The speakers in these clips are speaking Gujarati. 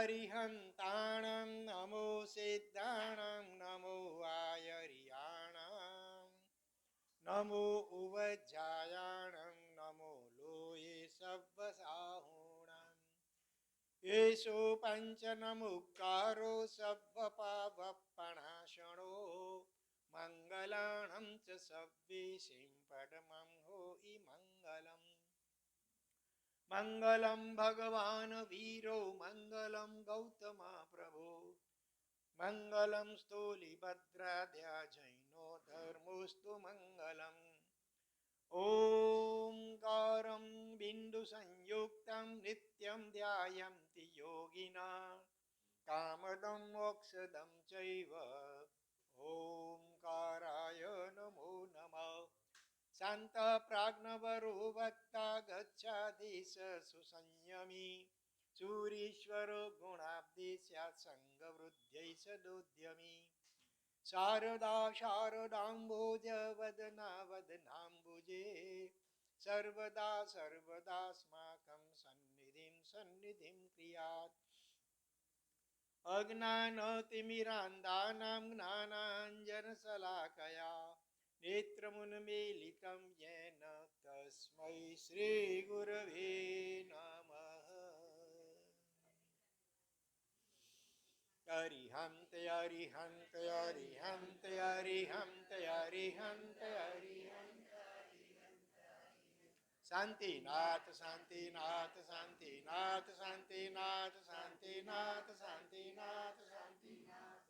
અરિહંતાણં નમો સિદ્ધાણં નમો આયરિયાણં નમો ઉવજ્જાયાણં નમો લોયે સવ્વસાહૂણં એષો પંચનમુક્કારો સવ્વપાવપણાશણો મંગલાણં ચ સવ્વીશિં પડમં હોઈ મંગલમ મંગલમ ભગવાન વીરો મંગલમ ગૌતમા પ્રભો મંગલમ સ્થૂલિભદ્રાદ્યા જૈનો ધર્મોસ્તુ મંગલમ ઓમકારં બિંદુ સંયુક્તં નિત્યં ધ્યાયન્તિ યોગિના કામદં મોક્ષદં ચૈવ ઓમકારાય નમો નમઃ શાંત પ્રાજ્ઞવરો વક્તા ગચ્છાધીશ સુસંયમી સૂરીશ્વરો ગુણાબ્ધિ સ્યાत् સંગવૃદ્ધ્યૈ સદોદ્યમી શારદા શારદાંબોજ વદના વદનાંબુજે સર્વદા સર્વદાસ્માકં સન્નિધિં સન્નિધિં ક્રિયાત અજ્ઞાનતિમિરાન્ધાનાં જ્ઞાનાંજનશલાકયા નેત્રముન્મીલિतं येन तस्मै श्रीगुरवे नमः अरिहन्त अरिहन्त अरिहन्त अरिहन्त अरिहन्त अरिहन्त शान्तिनाथ शान्तिनाथ शान्तिनाथ शान्तिनाथ शान्तिनाथ शान्तिनाथ शान्तिनाथ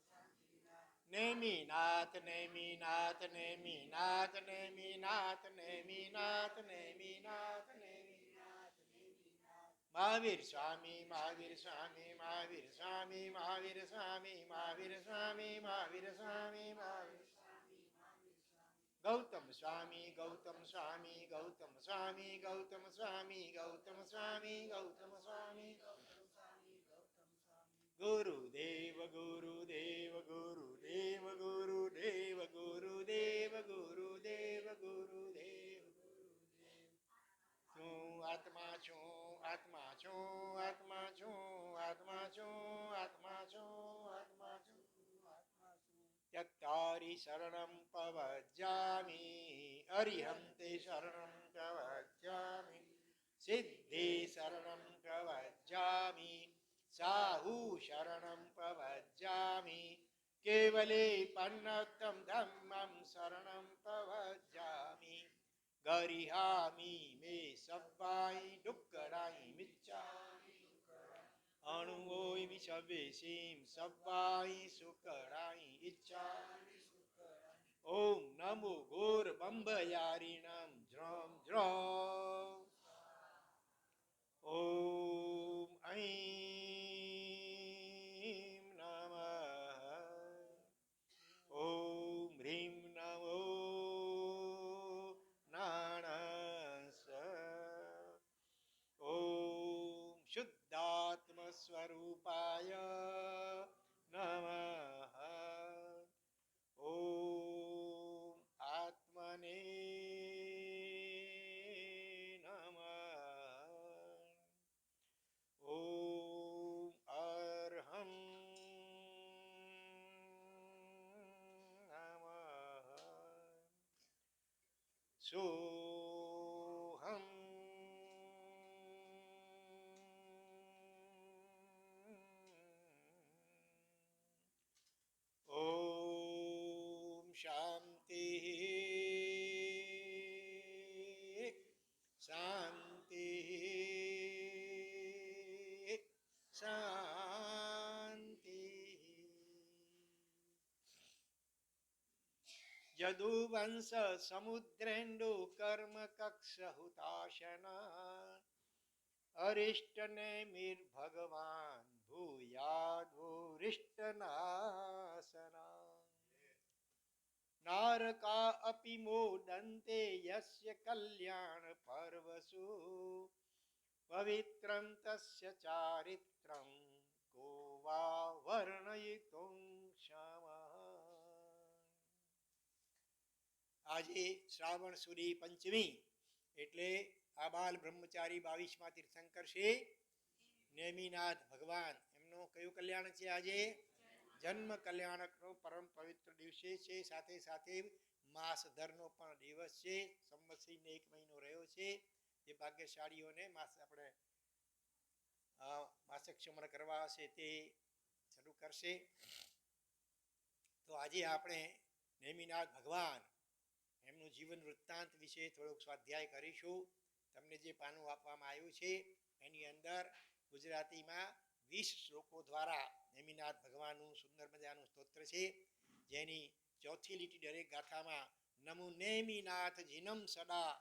नेमिनाथ नेमिनाथ नेमिनाथ नेमिनाथ नेमिनाथ नेमिनाथ नेमिनाथ महावीर स्वामी महावीर स्वामी महावीर स्वामी महावीर स्वामी महावीर स्वामी महावीर स्वामी महावीर गौतम स्वामी गौतम स्वामी गौतम स्वामी गौतम स्वामी गौतम स्वामी गौतम स्वामी गुरुदेव गुरुदेव गुरुदेव गुरुदेव गुरुदेव गुरुदेव गुरुदेव છું આત્મા છું આત્મા છું આત્મા છું આત્મા છું આત્મા છું આત્મા છું त्यक्तारि शरणं प्रव्रजामि अरिहन्ते शरणं प्रव्रजामि सिद्धे शरणं प्रव्रजामि साहु शरणं प्रव्रजामि केवले पन्नतं धम्मं शरणं प्रव्रजामि गरिहामि मे सब्बाई डुक्कराई मिच्चामि अणुओय विषवेशीं सब्बाई सुकराई इच्छामि ओम नमो घोर बम्बयारिणं ज्रम ज्रम ओम ऐं नमः ओम ह्रीं नमो नाणस ओम शुद्धात्मस्वरूपाय नमः ओम आत्मने नमः ओम अर्हं नमः सोहं ओम शांति शांति शांति यदुवंश समुद्रेन्दु कर्म कक्ष हुताशना अरिष्टनेमिर्भगवान् भूयाद्भूरिष्टनाशना नारका अपि मोदन्ते यस्य कल्याण पर्वसु पवित्रं तस्य चारित्रं को वा वर्णयितुं क्षमः। આજે શ્રાવણ સુદી પંચમી એટલે આ બાલ બ્રહ્મચારી 22મા તીર્થંકર શ્રી નેમિનાથ ભગવાન એમના એમનો કયું કલ્યાણ છે આજે? જન્મ કલ્યાણકનો પરમ પવિત્ર દિવસે છે. સાથે સાથે માસ ધરનો પણ દિવસ છે. સંવત્સરીને 1 મહિનો રહ્યો છે. જે ભાગ્યશાળીઓને આપણે માસિક સમર કરવા હશે તે શરૂ કરશે. તો આજે આપણે નેમિનાથ ભગવાન એમનું જીવન વૃત્તાંત વિશે થોડોક સ્વાધ્યાય કરીશું. તમને જે પાનું આપવામાં આવ્યું છે એની અંદર ગુજરાતીમાં 20 શ્લોકો દ્વારા નેમિનાથ ભગવાનનું સુંદર મજાનું સ્તોત્ર છે, જેની ચોથી લીટી દરેક ગાથામાં નમો નેમિનાથ જીનમ સદા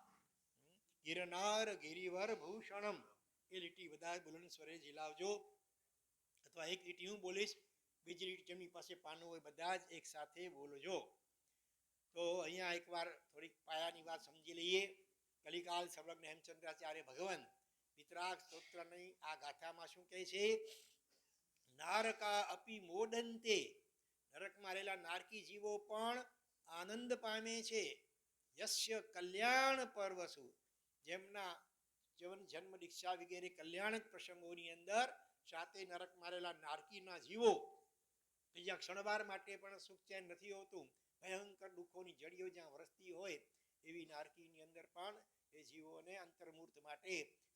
ગિરનાર ગિરિવર ભૂષણમ, એ લીટી બધા બુલંદ સ્વરે ઝીલાવજો. અથવા એક લીટી હું બોલીશ, બીજી લીટી જેમની પાસે પાનું હોય બધા જ એક સાથે બોલજો. તો અહીંયા એકવાર થોડીક પાયાની વાત સમજી લઈએ. કલિકાલ સંલગ્ન હેમચંદ્રાચાર્ય ભગવાન વિતરાગ સ્તોત્રની આ ગાથામાં શું કહે છે? નારકા અપી મોદંતે, નરકમાં રહેલા નારકી જીવો પણ આનંદ પામે છે. યસ્ય કલ્યાણ પર્વસુ, જેમના જન્મ દીક્ષા વગેરે કલ્યાણક પ્રસંગોની અંદર સાથે નરકમાં રહેલા નારકીના જીવો કે જ્યાં ક્ષણવાર માટે પણ સુખ ચેન નથી હોતું, ભયંકર દુઃખોની જડીઓ જ્યાં વરસતી હોય એવી નારકીની અંદર પણ એ જીવોને અંતર્મૂર્ત માટે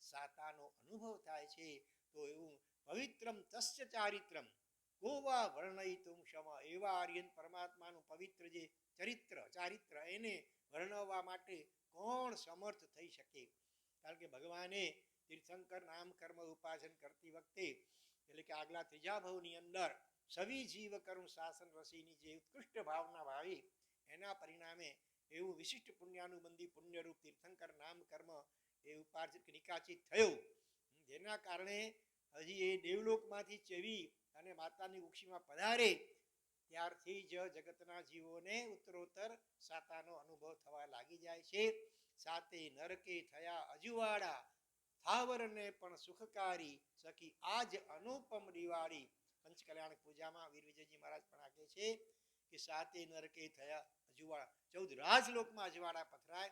સાતાનો અનુભવ થાય છે. તો એવું પવિત્રમ તસ્ય ચારિત્રમ ગોવા વર્ણયિતુમ ક્ષમ, એવા આર્યન પરમાત્માનું પવિત્ર જે ચારિત્ર એને વર્ણવવા માટે કોણ સમર્થ થઈ શકે? કારણ કે ભગવાને તીર્થંકર નામ કર્મ ઉપાસન કરતી વખતે, એટલે કે આગલા ત્રીજા ભાવની અંદર સવી જીવ કરું શાસન રસીની જે ઉત્કૃષ્ટ ભાવના ભાવી, એના પરિણામે એવું વિશિષ્ટ પુણ્યાનુબંધી પુણ્યરૂપ તીર્થંકર નામ કર્મ એ ઉપાર્જિત નિકાચિત થયું, જેના કારણે હજી એ દેવલોકમાંથી ચેવી અને માતાની ઉક્ષીમાં પધારે ત્યારથી જ જગતના જીવોને ઉત્તરોત્તર સાતાનો અનુભવ થવા લાગી જાય છે. સાથે નરકે થયા અજુવાડા, થાવરને પણ સુખકારી સખી આજ અનુપમ દિવાળી. પંચકલ્યાણ પૂજામાં વીર વિજયજી મહારાજ પણ આગે છે કે સાતે નરકે થયા અજુવાડા, 14 રાજલોકમાં અજવાડા પથરાય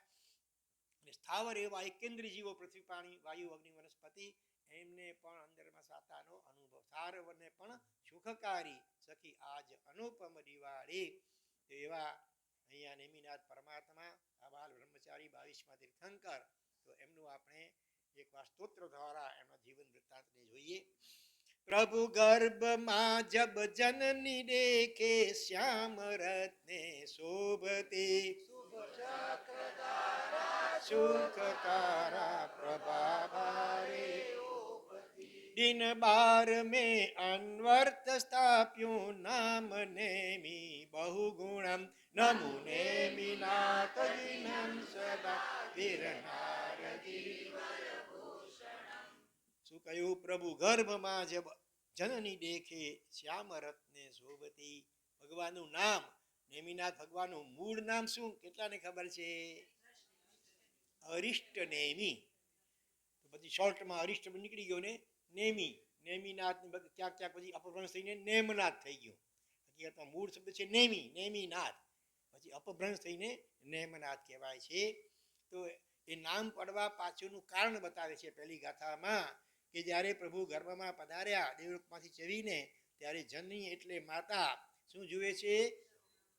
અને સ્થાવર એવા એકેન્દ્રી જીવો પૃથ્વી પાણી વાયુ અગ્નિ વનસ્પતિ એમને પણ અંદરમાં સાતાનો અનુભવ, થારવને પણ સુખકારી સખી આજ અનુપમ દિવાળી. એવા અહીંયા નેમિનાથ પરમાત્મા આ બાલ બ્રહ્મચારી 22મા તીર્થંકર, તો એમનું આપણે એક વાર સ્તોત્ર દ્વારા એમના જીવન વૃત્તાંતને જોઈએ. પ્રભુ ગર્ભમાં જબ જનની દેખે શ્યામ રત્ને શોભતી, સુખકારા પ્રભાભારે દિન 12 में અન્વર્ત સ્થાપ્યું નામ નેમી બહુગુણમ નમો નેમિનાથ જીનમ સદા ગિરનાર ગિરિવર ભૂષણમ. શું કહ્યું? પ્રભુ ગર્ભમાં જબ જનની દેખે શ્યામ રત્ને શોભતી. ભગવાનનું નામ નેમિનાથ, ભગવાનનું મૂળ નામ શું? કેટલાને ખબર છે? અરિષ્ટ નેમી. તો પછી શોર્ટમાં અરિષ્ટ નીકળી ગયો ને નેમી, નેમિનાથ ક્યાંક ક્યાંક પછી અપભ્રંશ થઈને નેમનાથ થઈ ગયો. હકીકતમાં મૂળ શબ્દ છે નેમી, નેમિનાથ, પછી અપભ્રંશ થઈને નેમનાથ કહેવાય છે. તો એ નામ પડવા પાછળનું કારણ બતાવે છે પહેલી ગાથામાં કે જ્યારે પ્રભુ ગર્ભમાં પધાર્યા દેવલોકમાંથી ચવીને, ત્યારે જનની એટલે માતા શું જુએ છે?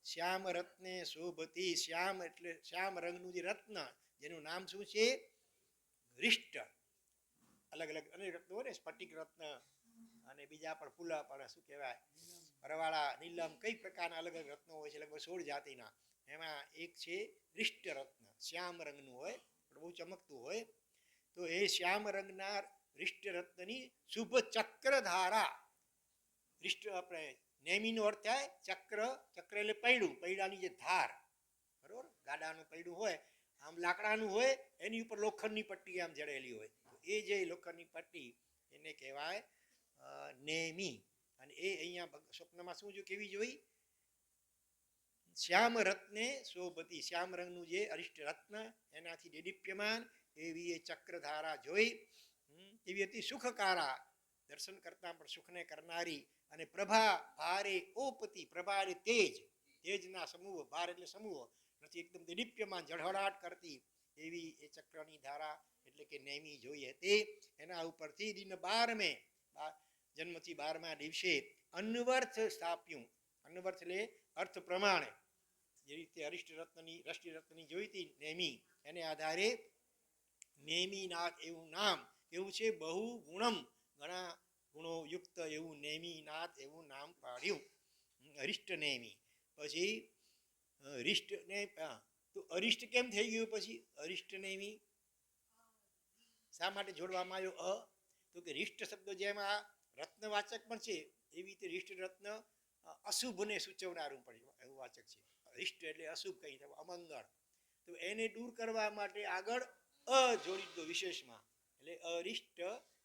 શ્યામ રત્ને શોભતી. શ્યામ એટલે શ્યામ રંગનું જે રત્ન, જેનું નામ શું છે? રિષ્ટ. અલગ અલગ અનેક રત્નો હોય ને, સ્ફટિક રત્ન અને બીજા પણ ફૂલા પણ શું કહેવાય પરવાળા, નીલમ, કઈ પ્રકારના અલગ અલગ રત્નો હોય છે, લગભગ 16 જાતિના. એમાં એક છે રિષ્ટ રત્ન, શ્યામ રંગનું હોય પણ બહુ ચમકતું હોય. તો એ શ્યામ રંગના રિષ્ટ રત્નની શુભ ચક્ર ધારા. રિષ્ટ આપણે નેમીનો અર્થ થાય ચક્ર, ચક્ર એટલે પૈડું, પૈડાની જે ધાર, બરોબર? ગાડાનું પૈડું હોય આમ લાકડાનું હોય, એની ઉપર લોખંડની પટ્ટી આમ જડેલી હોય, એ જે લોખંડની પટ્ટી એને કહેવાય નેમી. અને એ અહીંયા સ્વપ્નમાં શું જોયું, કેવી જોઈ? શ્યામ રત્ને શોભતી. શ્યામ રંગનું જે અરિષ્ટ રત્ન એનાથી દેદીપ્યમાન એવી એ ચક્રધારા જોઈ. એવી હતી સુખકારા, દર્શન કરતા પણ સુખને કરનારી. અને પ્રભા ભારે ઓપતિ, પ્રભા એટલે તેજ, તેજના સમૂહ, ભાર એટલે સમૂહ નથી, એકદમ દેદીપ્યમાન ઝળહળાટ કરતી એવી એ ચક્રની ધારા એટલે કે નેમી જોઈ હતી. એના ઉપરથી દિન 12 મેં જન્મથી 12મા દિવસે અન્વર્થ સ્થાપ્યું. અન્વર્થ એટલે અર્થ પ્રમાણે, જે રીતે અરિષ્ટરત્નની જોઈ હતી નેમી, એને આધારે નેમિનાથ એવું નામ એવું છે. બહુ ગુણમ, ઘણા ગુણો યુક્ત એવું નેમિનાથ એવું નામ પાડ્યું, અરિષ્ટ નેમી. પછી રિષ્ટ ને તો અરિષ્ટ કેમ થઈ ગયું? પછી અરિષ્ટ નેમી શા માટે જોડવામાં આવ્યો? તો કે રિષ્ટ શબ્દ જેમાં રત્નવાચક પણ છે, એવી રીતે રિષ્ટ રત્ન અશુભને સૂચવનારું પણ એવું વાચક છે. રિષ્ટ એટલે અશુભ, કઈ અમંગળ, તો એને દૂર કરવા માટે આગળ જોડી દીધો વિશેષમાં, એટલે અરિષ્ટ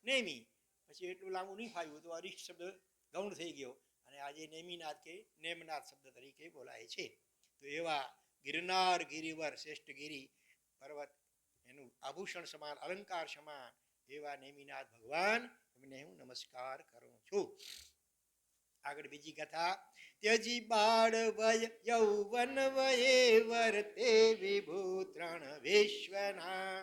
નેમી. પછી એટલું લાંબુ નહીં ફાવ્યું તો અરિષ્ટ શબ્દ ગૌણ થઈ ગયો, અને આજે નેમિનાથ કે નેમનાથ શબ્દ તરીકે બોલાય છે. તો એવા ગિરનાર ગિરિવર, શ્રેષ્ઠ ગિરી પર્વત, એનું આભૂષણ સમાન, અલંકાર સમાન એવા નેમિનાથ ભગવાન, એમને હું નમસ્કાર કરું છું. આગળ બીજી કથા. ત્યજી બાળ વય યૌવન વયે વર્તે વિભુ ત્રણ વિશ્વના,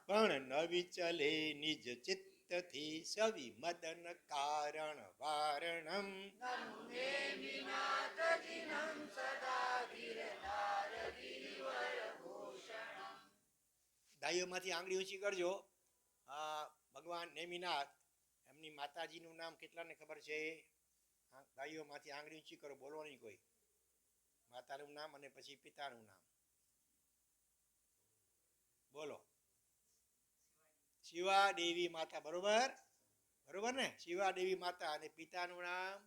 પણ ન વિચલે નિજ ચિત્તથી સવિ મદન કારણ વારણમ. ગાયોમાંથી આંગળી ઊંચી કરજો. ભગવાન નેમિનાથ, એમની માતાજીનું નામ કેટલાને ખબર છે? ગાયોમાંથી આંગળી ઊંચી કરો, બોલો નહીં કોઈ. માતાનું નામ અને પછી પિતાનું નામ બોલો. શિવા દેવી માતા, બરોબર બરોબર ને? શિવા દેવી માતા, અને પિતાનું નામ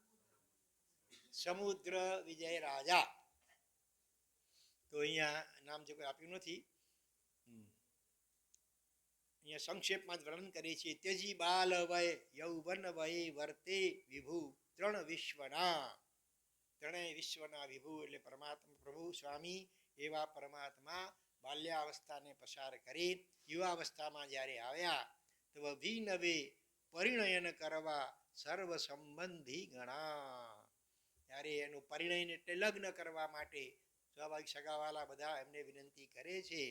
સમુદ્ર વિજય રાજા. તો અહીંયા નામ જો કોઈ આપ્યું નથી, અહીંયા સંક્ષેપમાં જ વર્ણન કરે છે. ત્યજી બાલ વય યૌવન વય વર્તે વિભુ ત્રણ વિશ્વના. ત્રણેય વિશ્વના વિભુ એટલે પરમાત્મા પ્રભુ સ્વામી, એવા પરમાત્મા બાલ્યાવસ્થાને પસાર કરી યુવાવસ્થામાં જ્યારે આવ્યા તો વિનવે પરિણયન કરવા સર્વ સંબંધી ગણા. ત્યારે એનું પરિણયન એટલે લગ્ન કરવા માટે સ્વાભાવિક સગાવાલા બધા એમને વિનંતી કરે છે.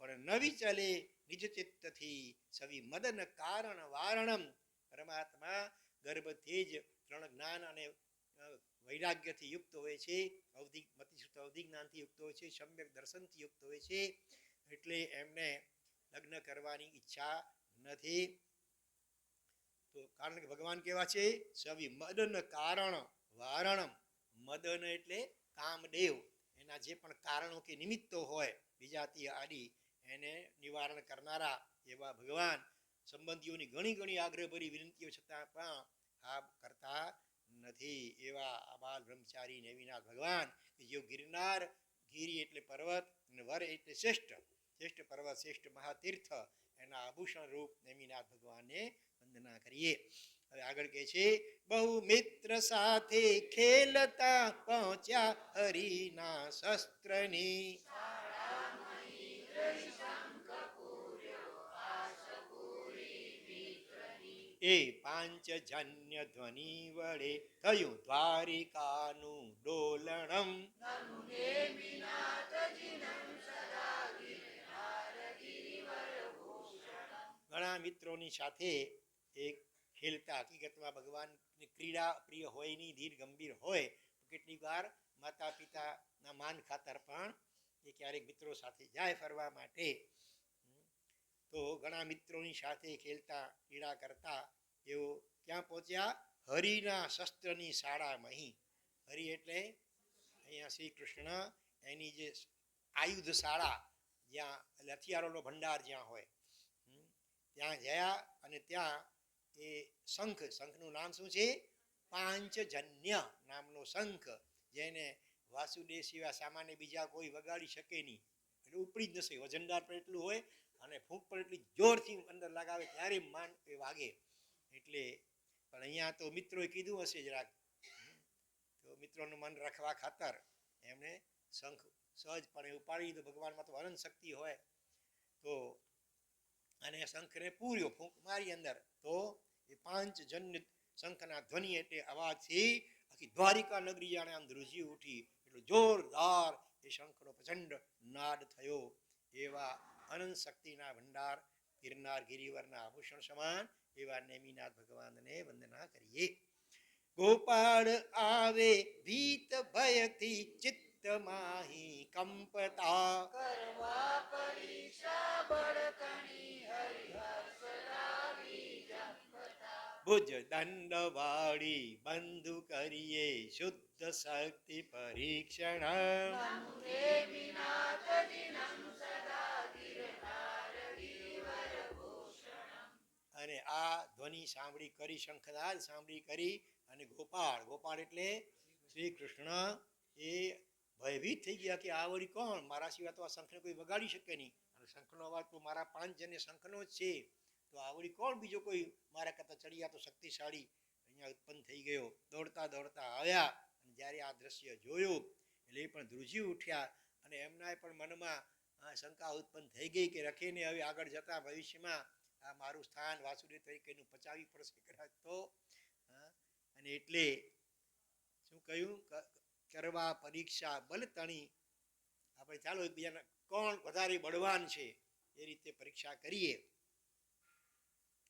પણ નવી ચલે નિજ ચિત્તથી સવિ મદન કારણ વારણમ. પરમાત્મા ગર્ભથી જ ત્રણ જ્ઞાન અને વૈરાગ્યથી યુક્ત હોય છે, મતિસુત અવધિ જ્ઞાનથી યુક્ત હોય છે, સમ્યક દર્શનથી યુક્ત હોય છે, એટલે એમને લગ્ન કરવાની ઈચ્છા નથી. તો કારણ કે ભગવાન કેવા છે? સવિ મદન કારણ વારણમ. મદન એટલે કામદેવ, એના જે પણ કારણો કે નિમિત્તો હોય વિજાતીય આદિ, એને નિવારણ કરનારા એવા ભગવાન સંબંધીઓની ઘણી ઘણી આગ્રહભરી વિનંતીઓ છતાં પણ આ કરતા નથી. એવા આબાલ બ્રહ્મચારી નેમિનાથ ભગવાન, જે ગિરનાર, ગિરી એટલે પર્વત, અને વર એટલે શ્રેષ્ઠ પર્વત, શ્રેષ્ઠ મહાતીર્થ, એના આભૂષણ રૂપ નેમિનાથ ભગવાનને વંદના કરીએ. હવે આગળ કહે છે. બહુ મિત્ર સાથે ખેલતા પહોંચ્યા હરિના શસ્ત્રની, એ પાંચજન્ય ધ્વનિ વડે થયું દ્વારિકાનું ડોલણમ. ઘણા મિત્રોની સાથે એક ખેલતા, હકીકતમાં ભગવાનની ક્રીડા પ્રિય હોય નહીં, ધીર ગંભીર હોય, તો કેટલીક વાર માતા પિતાના માન ખાતર પણ એ ક્યારેક મિત્રો સાથે જાય ફરવા માટે. તો ઘણા મિત્રોની સાથે ખેલતા ક્રીડા કરતા એવો ક્યાં પહોંચ્યા? હરિના શસ્ત્રની શાળામાં. હરિ એટલે અહીંયા શ્રી કૃષ્ણ, એની જે આયુધ શાળા, જ્યાં હથિયારોનો ભંડાર જ્યાં હોય, ત્યાં ગયા. અને ત્યાં એ શંખનું નામ શું છે? પાંચજન્ય નામનો શંખ, જેને વાસુદેવ સિવાય સામાન્ય બીજા કોઈ વગાડી શકે નહીં, એટલે ઉપડી જ નશે. વજનદાર પણ એટલું હોય, અને ફૂંક પણ એટલી જોરથી અંદર લગાવે ત્યારે માન એ વાગે. એટલે પણ અહીંયા તો મિત્રોએ કીધું હશે જરાક, તો મિત્રોનું મન રાખવા ખાતર એમને શંખ સહજપણે ઉપાડી દીધો. ભગવાનમાં તો અનંત શક્તિ હોય. તો અને શંખને પૂર્યો, ફૂંક મારી અંદર, તો એ પાંચજન્ય શંખના ધ્વનિ એટલે અવાજથી આખી દ્વારિકા નગરી જાણે આમ ધ્રુજી ઉઠી. એટલું જોરદાર એ શંખનો પ્રચંડ નાદ થયો. એવા અનંત શક્તિના ભંડાર ગિરનાર ગિરિવરના આભૂષણ સમાન એવા નેમિનાથ ભગવાનને વંદના કરીએ. ગોપાળ આવે ભીત ભયથી ચિત્ત માહી કંપતા કરવા પરીક્ષા બળકણી હરિહર સદાવી જંપતા. ભુજ દંડ વાળી બંધુ કરીએ શુદ્ધ શક્તિ પરીક્ષણ અને આ ધ્વનિ સાંભળી કરી શંખનાદ સાંભળી કરી અને ગોપાળ એટલે શ્રી કૃષ્ણ એ ભયભીત થઈ ગયા કે આ વળી કોણ, મારા સિવાય તો આ શંખને કોઈ વગાડી શકે નહીં, અને શંખનો અવાજ તો મારા 5 જણને શંખનો જ છે, તો આ વળી કોણ બીજો કોઈ મારા કરતા ચડિયા તો શક્તિશાળી અહીંયા ઉત્પન્ન થઈ ગયો. દોડતા દોડતા આવ્યા અને જ્યારે આ દ્રશ્ય જોયું એટલે એ પણ ધ્રુજી ઉઠ્યા અને એમના પણ મનમાં શંકા ઉત્પન્ન થઈ ગઈ કે રખીને હવે આગળ જતા ભવિષ્યમાં આ મારું સ્થાન વાસુદેવ તરીકેનું પચાવી પડશે કદાચ તો. અને એટલે શું કહ્યું, કરવા પરીક્ષા બલ તણી, આપણે ચાલો એકબીજાના કોણ વધારે બળવાન છે એ રીતે પરીક્ષા કરીએ.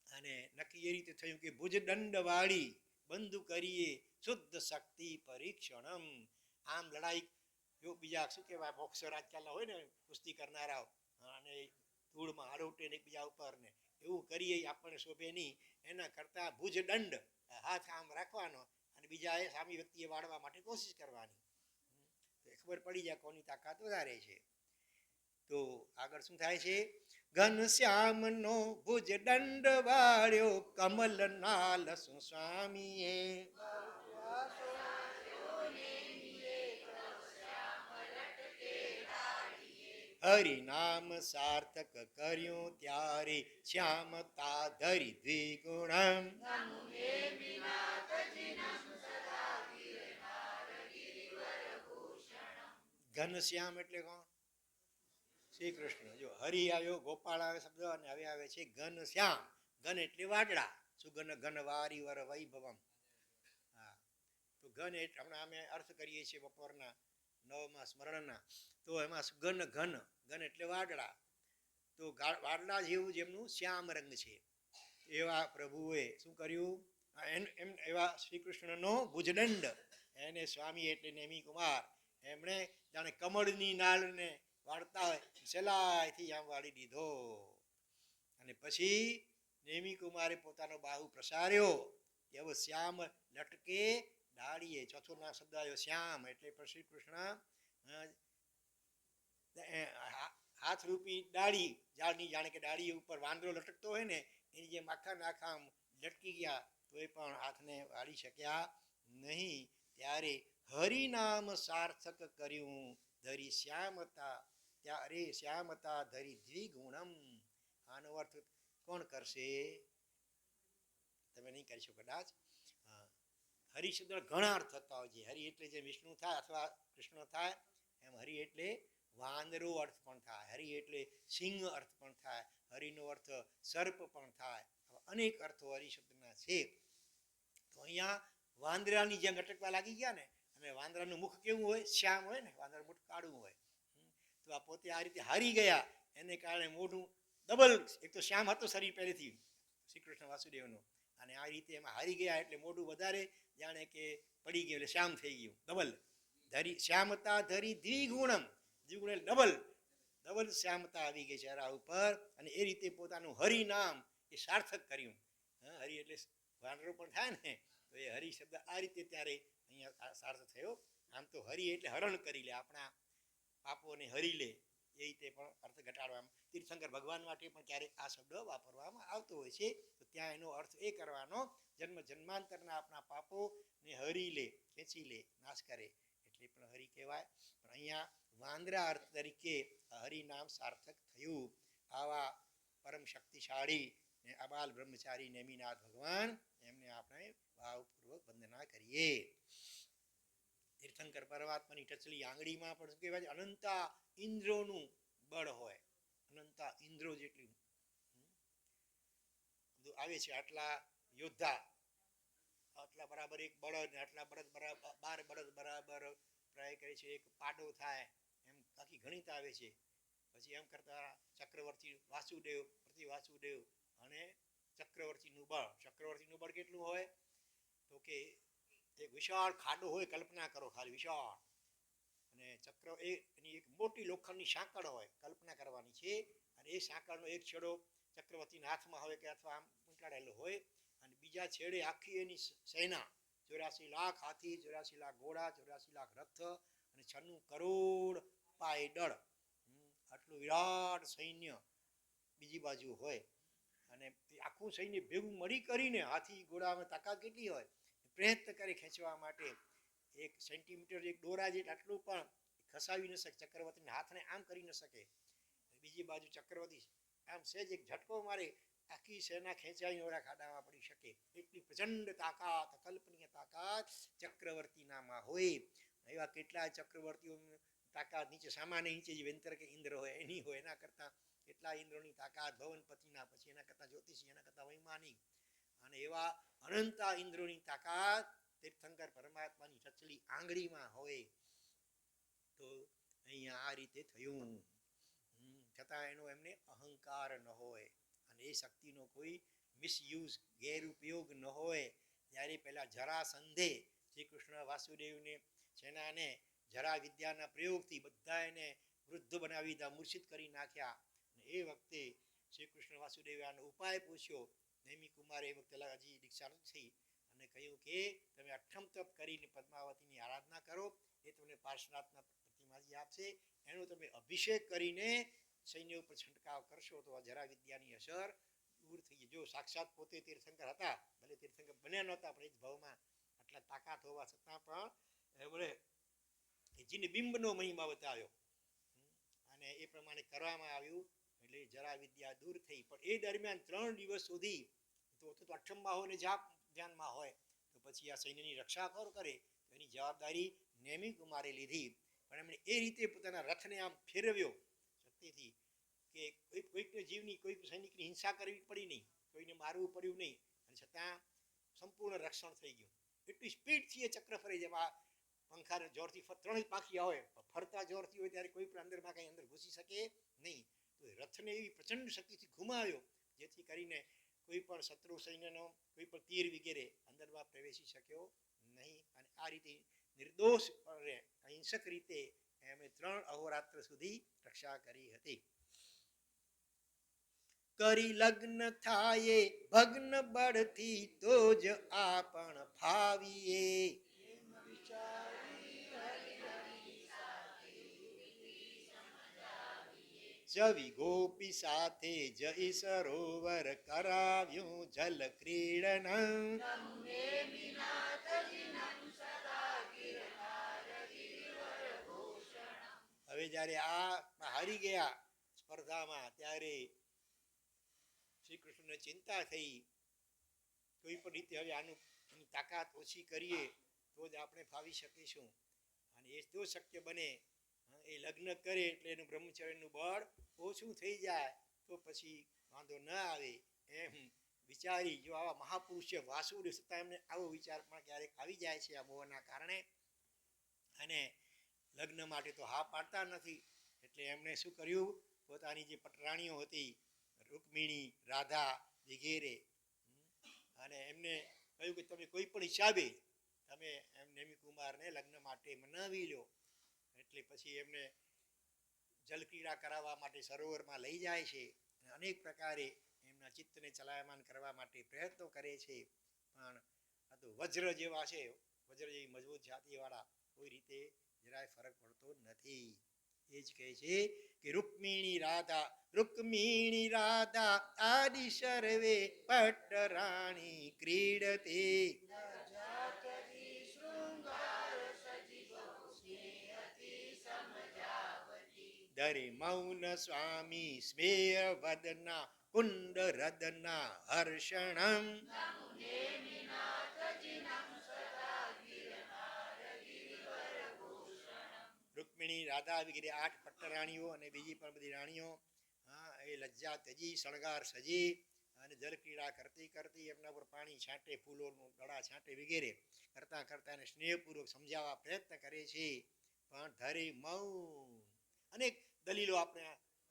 અને નક્કી એ રીતે થયું કે ભુજ દંડ વાળી બંધુ કરીએ શુદ્ધ શક્તિ પરીક્ષણમ. આમ લડાઈ જો બીજા શું કહેવાય બોક્સર આજકાલના હોય ને કુસ્તી કરનારાઓ અને ધૂળમાં હરોટે ને એકબીજા ઉપર ને એવું કરીએ આપણને શોભે નહીં, એના કરતાં ભુજ દંડ હાથ આમ રાખવાનો અને બીજા એ સામી વ્યક્તિએ વાળવા માટે કોશિશ કરવાની, ખબર પડી જાય કોની તાકાત વધારે છે. તો આગળ શું થાય છે, ઘનશ્યામનો ભુજ દંડ વાળ્યો કમલ નાલ સ્વામીએ. હરિ નામ સાર્થક કર્યું ત્યારે શ્યામતા ધરી દ્વિગુણમ. ઘનશ્યામ એટલે કોણ? શ્રી કૃષ્ણ. જો હરિ આવ્યો, ગોપાળ આવે શબ્દ, અને હવે આવે છે ઘનશ્યામ. ઘન એટલે વાદળા, સુગન ઘન વારી વર વૈભવમ. હા, તો ઘન એટલે હમણાં અમે અર્થ કરીએ છીએ બપોરના 9મા સ્મરણના, તો એમાં ઘન ઘન ઘન એટલે વાદળા, તો વાદળા જેવું જેમનું શ્યામ રંગ છે એવા પ્રભુએ શું કર્યું, એમ એવા શ્રી કૃષ્ણનો ભુજદંડ, એને સ્વામી એટલે નેમી કુમાર, એમણે જાણે કમળની નાળને વાળતા હોય સહેલાઈથી આમ વાળી દીધો. અને પછી નેમી કુમારે પોતાનો બાહુ પ્રસાર્યો કે હવે શ્યામ લટકે ડાળીએ. ચોથો ના શબ્દ આવ્યો શ્યામ એટલે પણ શ્રી કૃષ્ણ હાથરૂપી ડાળી, ઝાડની જાણે કે ડાળી ઉપર વાંદરો લટકતો હોય ને એની જેમ આખા નાખા લટકી ગયા, તો એ પણ હાથને વાળી શક્યા નહીં. ત્યારે હરિનામ સાર્થક કર્યું ધરી શ્યામતા, ત્યારે શ્યામતા ધરી દ્વિગુણમ. આનો અર્થ કોણ કરશે? તમે નહીં કરી શકો કદાચ. હરિ શબ્દ ઘણા અર્થ થતા હોય છે. હરિ એટલે જે વિષ્ણુ થાય અથવા કૃષ્ણ થાય, એમ હરિ એટલે વાંદરો અર્થ પણ થાય, હરિ એટલે સિંહ અર્થ પણ થાય, હરિનો અર્થ સર્પ પણ થાય, અનેક અર્થો હરિ શબ્દના છે. તો અહીંયા વાંદરાની જેમ લટકવા લાગી ગયા ને, અને વાંદરાનું મુખ કેવું હોય? શ્યામ હોય ને, વાંદરાનું મુખ કાળું હોય. તો આ પોતે આ રીતે હારી ગયા, એને કારણે મોઢું ડબલ, એક તો શ્યામ હતો શરીર પહેલેથી શ્રી કૃષ્ણ વાસુદેવનો, અને આ રીતે એમાં હારી ગયા એટલે મોઢું વધારે જાણે કે પડી ગયું એટલે શ્યામ થઈ ગયું ડબલ. ધરી શ્યામતા ધરી દ્વિગુણમ, દ્વિગુણ એટલે ડબલ શ્યામતા આવી ગઈ ચહેરા ઉપર, અને એ રીતે પોતાનું હરિનામ એ સાર્થક કર્યું. હરિ એટલે વાંદરો પણ થાય ને, તો એ હરિ શબ્દ આ રીતે ત્યારે અહીંયા સાર્થક થયો. આમ તો હરિ એટલે હરણ કરી લે, આપણા પાપોને હરી લે, એ રીતે પણ અર્થ ઘટાડવામાં, તીર્થંકર ભગવાન માટે પણ ક્યારેક આ શબ્દ વાપરવામાં આવતો હોય છે. તો ત્યાં એનો અર્થ એ કરવાનો, જન્મ જન્માંતરના આપણા પાપોને હરી લે, ખેંચી લે, નાશ કરે, એટલે પણ હરિ કહેવાય. પણ અહીંયા વાંદરા અર્થ તરીકે હરિનામ સાર્થક થયું. આવા પરમ શક્તિશાળી ને અબાલ બ્રહ્મચારી નેમિનાથ ભગવાન, એમને આપણે ભાવપૂર્વક વંદના કરીએ. તીર્થંકર પરમાત્માની ટચલી આંગળીમાં પણ શું કહેવાય છે, અનંતા ઇન્દ્રોનું બળ હોય, અનંતા ઇન્દ્રો જેટલી આવે છે. આટલા યોદ્ધા, આટલા બરાબર એક બળદ, આટલા બળદ બરાબર 12 બળદ બરાબર પ્રાય કરે છે એક પાડો થાય, એમ આખી ગણિત આવે છે. પછી એમ કરતા ચક્રવર્તી વાસુદેવ પ્રતિ વાસુદેવ અને ચક્રવર્તીનું બળ. ચક્રવર્તીનું બળ કેટલું હોય તો કે એક વિશાળ ખાડો હોય, કલ્પના કરો ખાલી વિશાળ, અને એની એક મોટી લોખંડની સાંકળ હોય, કલ્પના કરવાની છે, અને એ સાંકળનો એક છેડો ચક્રવર્તીના હાથમાં હોય કે અથવા આમ ઊંટાડેલો હોય, અને બીજા છેડે આખી એની સેના, 84 લાખ હાથી, 84 લાખ ઘોડા, 84 લાખ રથ અને 96 કરોડ પાયદળ, આટલું વિરાટ સૈન્ય બીજી બાજુ હોય. અને આખું સૈન્ય ભેગું મળી કરીને હાથી ઘોડામાં તાકાત કેટલી હોય, પ્રયત્ન કરે ખેંચવા માટે, 1 સેન્ટીમીટર એક દોરા જેટલું આટલું પણ ખસાવી ન શકે, ચક્રવર્તીના હાથને આમ કરી ન શકે. બીજી બાજુ ચક્રવર્તી આમ સહેજ એક ઝટકો મારે, આખી સેના ખેંચાઈને ઓલા ખાડામાં પડી શકે, એટલી પ્રચંડ તાકાત, અકલ્પનીય તાકાત ચક્રવર્તીનામાં હોય. એવા કેટલા ચક્રવર્તીઓ તાકાત નીચે સામાન્ય નીચે જે વેંતર કે ઇન્દ્ર હોય એની હોય, એના કરતાં કેટલા ઇન્દ્રોની તાકાત ભવનપતિના, પછી એના કરતાં જ્યોતિષી, એના કરતાં વૈમાનિક, અને એવા અનંતા ઇન્દ્રોની તાકાત તીર્થંકર પરમાત્માની ટચલી આંગળીમાં હોય. તો અહીંયા આ રીતે થયું, છતાં એનો એમને અહંકાર ન હોય અને એ શક્તિનો કોઈ મિસયુઝ, ગેરઉપયોગ ન હોય. ત્યારે પહેલાં જરાસંધે શ્રી કૃષ્ણ વાસુદેવને સેનાને જરા વિદ્યાના પ્રયોગથી બધા એને વૃદ્ધ બનાવી દીધા, મૂર્છિત કરી નાખ્યા. અને એ વખતે શ્રી કૃષ્ણ વાસુદેવે આનો ઉપાય પૂછ્યો. નેમિ કુમારે એ વખતે હજી દીક્ષા નથી, અને કહ્યું કે તમે અઠમ તપ કરીને પદ્માવતીની આરાધના કરો, એ તમને પાર્શ્વનાથના પ્રતિમાજી આપશે, એનો તમે અભિષેક કરીને સૈન્ય ઉપર છંટકાવ કરશો તો આ જરા વિદ્યાની અસર દૂર થઈ જાય. જો સાક્ષાત પોતે તીર્થંકર હતા, ભલે તીર્થંકર બન્યા નહોતા, પણ એ જ ભાવમાં આટલા તાકાત હોવા છતાં પણ એમણે જીને બિંબનો મહિમા બતાવ્યો, અને એ પ્રમાણે કરવામાં આવ્યું. એટલે જરા વિદ્યા દૂર થઈ. પણ એ દરમિયાન 3 દિવસ સુધી તો અઠમમાં હોય ને ધ્યાનમાં હોય, તો પછી આ સૈન્યની રક્ષા કોણ કરે, એની જવાબદારી નેમિ કુમારે લીધી. પણ એમણે એ રીતે પોતાના રથને આમ ફેરવ્યો શક્તિથી કે કોઈકને જીવની, કોઈ સૈનિકની હિંસા કરવી પડી નહીં, કોઈને મારવું પડ્યું નહીં, અને છતાં સંપૂર્ણ રક્ષણ થઈ ગયું. એટલી સ્પીડથી એ ચક્ર ફરી, જેમાં પંખા જોરથી 3 પાંખિયા હોય, ફરતા જોરથી હોય ત્યારે કોઈ પણ અંદરમાં કંઈ અંદર ઘૂસી શકે નહીં. તો રથને એવી પ્રચંડ શક્તિથી ઘુમાવ્યો, જેથી કરીને કોઈ પણ શત્રુ સૈન્યનો કોઈ પણ તીર વગેરે અંદરમાં પ્રવેશી શક્યો નહીં. અને આ રીતે નિર્દોષ અહિંસક રીતે એમણે 3 અહોરાત્ર સુધી રક્ષા કરી હતી. કરી લગ્ન થાય ભગ્ન બળથી તો જ આપણ ફાવીએ, જવી ગોપી સાથે જઈ સરોવર કરાવ્યું જલ ક્રીડન. હવે જ્યારે આ હારી ગયા સ્પર્ધામાં, ત્યારે શ્રી કૃષ્ણને ચિંતા થઈ, કોઈ પણ રીતે હવે એની તાકાત ઓછી કરીએ તો જ આપણે ફાવી શકીશું. અને એ જો શક્ય બને, એ લગ્ન કરે એટલે એનું બ્રહ્મચર્યનું બળ ઓછું થઈ જાય તો પછી વાંધો ન આવે, એમ વિચારી જો આવા મહાપુરુષ છે વાસુદેવ, છતાં એમને આવો વિચાર પણ ક્યારેક આવી જાય છે આ મોહના કારણે, અને લગ્ન માટે તો હા પાડતા નથી. એટલે એમણે શું કર્યું, પોતાની જે પટરાણીઓ હતી રૂકમિણી, રાધા વગેરે, અને એમને કહ્યું કે તમે કોઈ પણ હિસાબે તમે એમ નેમિ કુમારને લગ્ન માટે મનાવી લો. એટલે પછી એમને જલક્રીડા કરાવવા માટે સરોવરમાં લઈ જાય છે, અને અનેક પ્રકારે એમના ચિત્તને ચલાયમાન કરવા માટે પ્રયત્નો કરે છે. પણ આ તો વજ્ર જેવા છે, વજ્ર જેવી મજબૂત જાતિવાળા, કોઈ રીતે જરાય ફરક પડતો નથી. એ જ કહે છે કે રૂકમિણી રાધા આદિ સર્વે પટરાણી ક્રીડતે, દરે મૌન સ્વામી સ્મેય વદના કુંડ રદના હર્ષણમ. રૂકમિણી, રાધા વગેરે 8 પટ્ટરાણીઓ અને બીજી પણ બધી રાણીઓ, એ લજ્જા ત્યજી, શણગાર સજી અને જલક્રીડા કરતી કરતી એમના પર પાણી છાંટે, ફૂલોનું દડા છાંટે વગેરે કરતાં કરતાં એને સ્નેહપૂર્વક સમજાવવા પ્રયત્ન કરે છે. પણ ધરે મૌન, અનેક દલીલો આપણે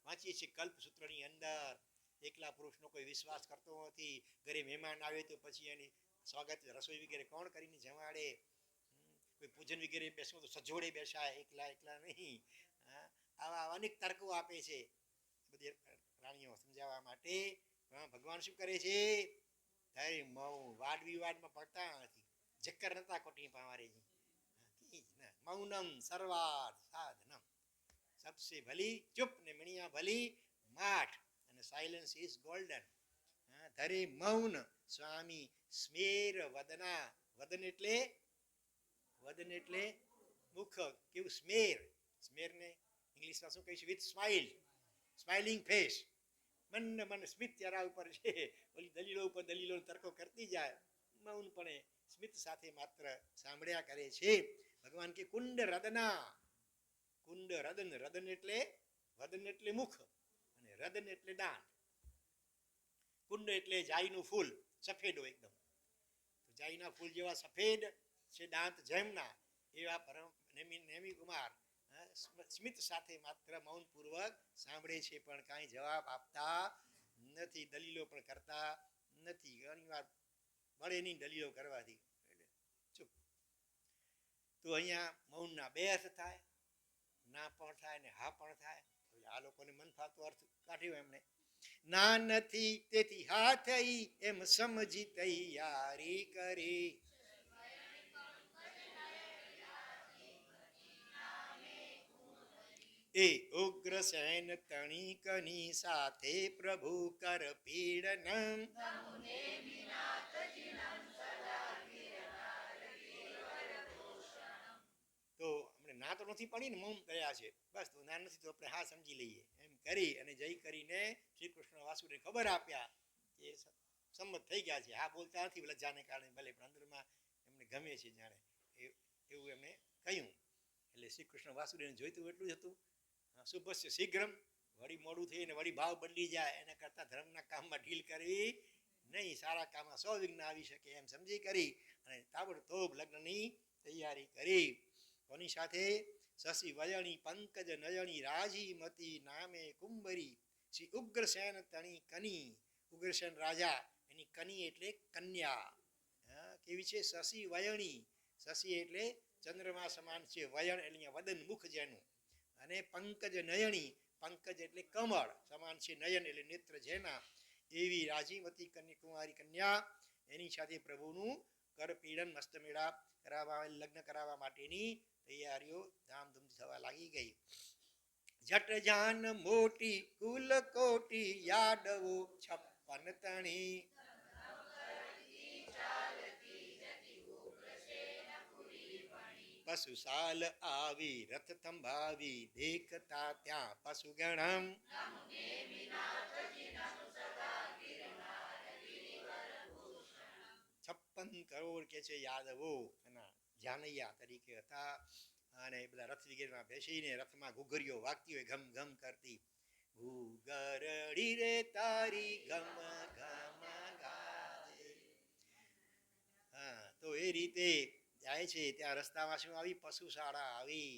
વાંચીએ છીએ કલ્પસૂત્રની અંદર. એકલા પુરુષનો કોઈ વિશ્વાસ કરતો નથી. ઘરે મહેમાન આવે તો પછી એની સ્વાગત રસોઈ વગેરે કોણ કરીને જમાડે? કોઈ પૂજન વગેરે બેસવું તો સજોડે બેસાય, એકલા એકલા નહીં. આવા અનેક તર્કો આપે છે બધી રાણીઓ સમજાવવા માટે. ભગવાન શું કરે છે? ધૈર્ય મૌન, વાદ વિવાદમાં પડતા નથી. જક્કર નતા કોટી પાવારે મૌનમ સર્વાર્થ સાધનમ. સબસે ભલી ચૂપ ને મણિયા ભલી માઠ. અને સાયલન્સ ઇઝ ગોલ્ડન. ધરે મૌન સ્વામી સ્મેર વદના. વદન એટલે મુખ. કેવું સ્મેર? સ્મેરને ઇંગ્લિશમાં શું કહીશું? With smile, smiling face. મન સ્મિત ચહેરા ઉપર છે. ઓલી દલીલો ઉપર દલીલો તર્કો કરતી જાય, મૌનપણે સ્મિત સાથે માત્ર સાંભળ્યા કરે છે. ભગવાન કે કુંડ રદના. કુંડ રદન. રદન એટલે વદન એટલે મુખ અને રદન એટલે દાંત. કુંડ એટલે જાઈનું ફૂલ, સફેદ હોય એકદમ. તો જાઈના ફૂલ જેવા સફેદ છે દાંત જેમના, એવા પરમ નેમી કુમાર સ્મિત સાથે માત્ર મૌનપૂર્વક સાંભળે છે, પણ કાંઈ જવાબ આપતા નથી. દલીલો પણ કરતા નથી. ઘણી વાર મળે નહીં દલીલો કરવાથી. ચૂપ. તો અહીંયા મૌનના બે અર્થ થાય, ના પણ થાય ને હા પણ થાય. આ લોકોને મન ફાવતો અર્થ કાઢ્યો એમણે. ના નથી તેથી હા થઈ એમ સમજી તૈયારી કરી. એ ઉગ્રસેન તણિકની સાથે પ્રભુ કર પીડનમ. તો આપણે ના તો નથી પડી ને મૌન કર્યા છે, બસ તો ના નથી તો આપણે હા સમજી લઈએ એમ કરી અને જય કરીને શ્રી કૃષ્ણ વાસુદેવ ખબર આપ્યા કે સંમત થઈ ગયા છે. હા બોલતા નથી લજ્જાને કારણે ભલે, પણ અંદરમાં એમને ગમે છે જાણે એવું એમને કહ્યું. એટલે શ્રી કૃષ્ણ વાસુદેવને જોઈતું એટલું જ હતું. શુભસ્ય શીઘ્રમ. વળી મોડું થઈને વળી ભાવ બદલી જાય એના કરતાં ધર્મના કામમાં ઢીલ કરવી નહીં. સારા કામમાં સો વિઘ્ન આવી શકે એમ સમજી કરી અને તાબડતોબ લગ્નની તૈયારી કરી. કોની સાથે? શશી વયણી પંકજ નયણી રાજી મતી નામે કુંભરી શ્રી ઉગ્રસેન તણી કની. ઉગ્રસેન રાજા એની કની એટલે કન્યા. કેવી છે? શશી વયણી. શશી એટલે ચંદ્રમા સમાન છે. વયણ એટલે વદન મુખ જેનું. અને પંકજ નયણી. પંકજ એટલે કમળ સમાન છે. નયન એટલે નેત્ર જેના. એવી રાજીમતી કુંવારી કન્યા એની સાથે પ્રભુનું કરપીડન મસ્ત મેળાપ કરાવવા, લગ્ન કરાવવા માટેની તૈયારીઓ ધામધૂમથી થવા લાગી ગઈ. જટ જાન મોટી કુલ કોટી યાદવો 56 તણી. પશુ સાલ આવી રથ થંભાવી દેખતા ત્યાં પશુ ગણમ. 56 કરોડ કે છે યાદવો એના જાનૈયા તરીકે હતા. અને બધા રથ વગેરેમાં બેસીને રથમાં ઘૂઘરીઓ વાગતી હોય, ઘમ ઘમ કરતી. ઘૂઘરડી રે તારી ઘમ ઘમ ગાજે. તો એ રીતે જાય છે. ત્યાં રસ્તામાં શું આવી? પશુશાળા આવી.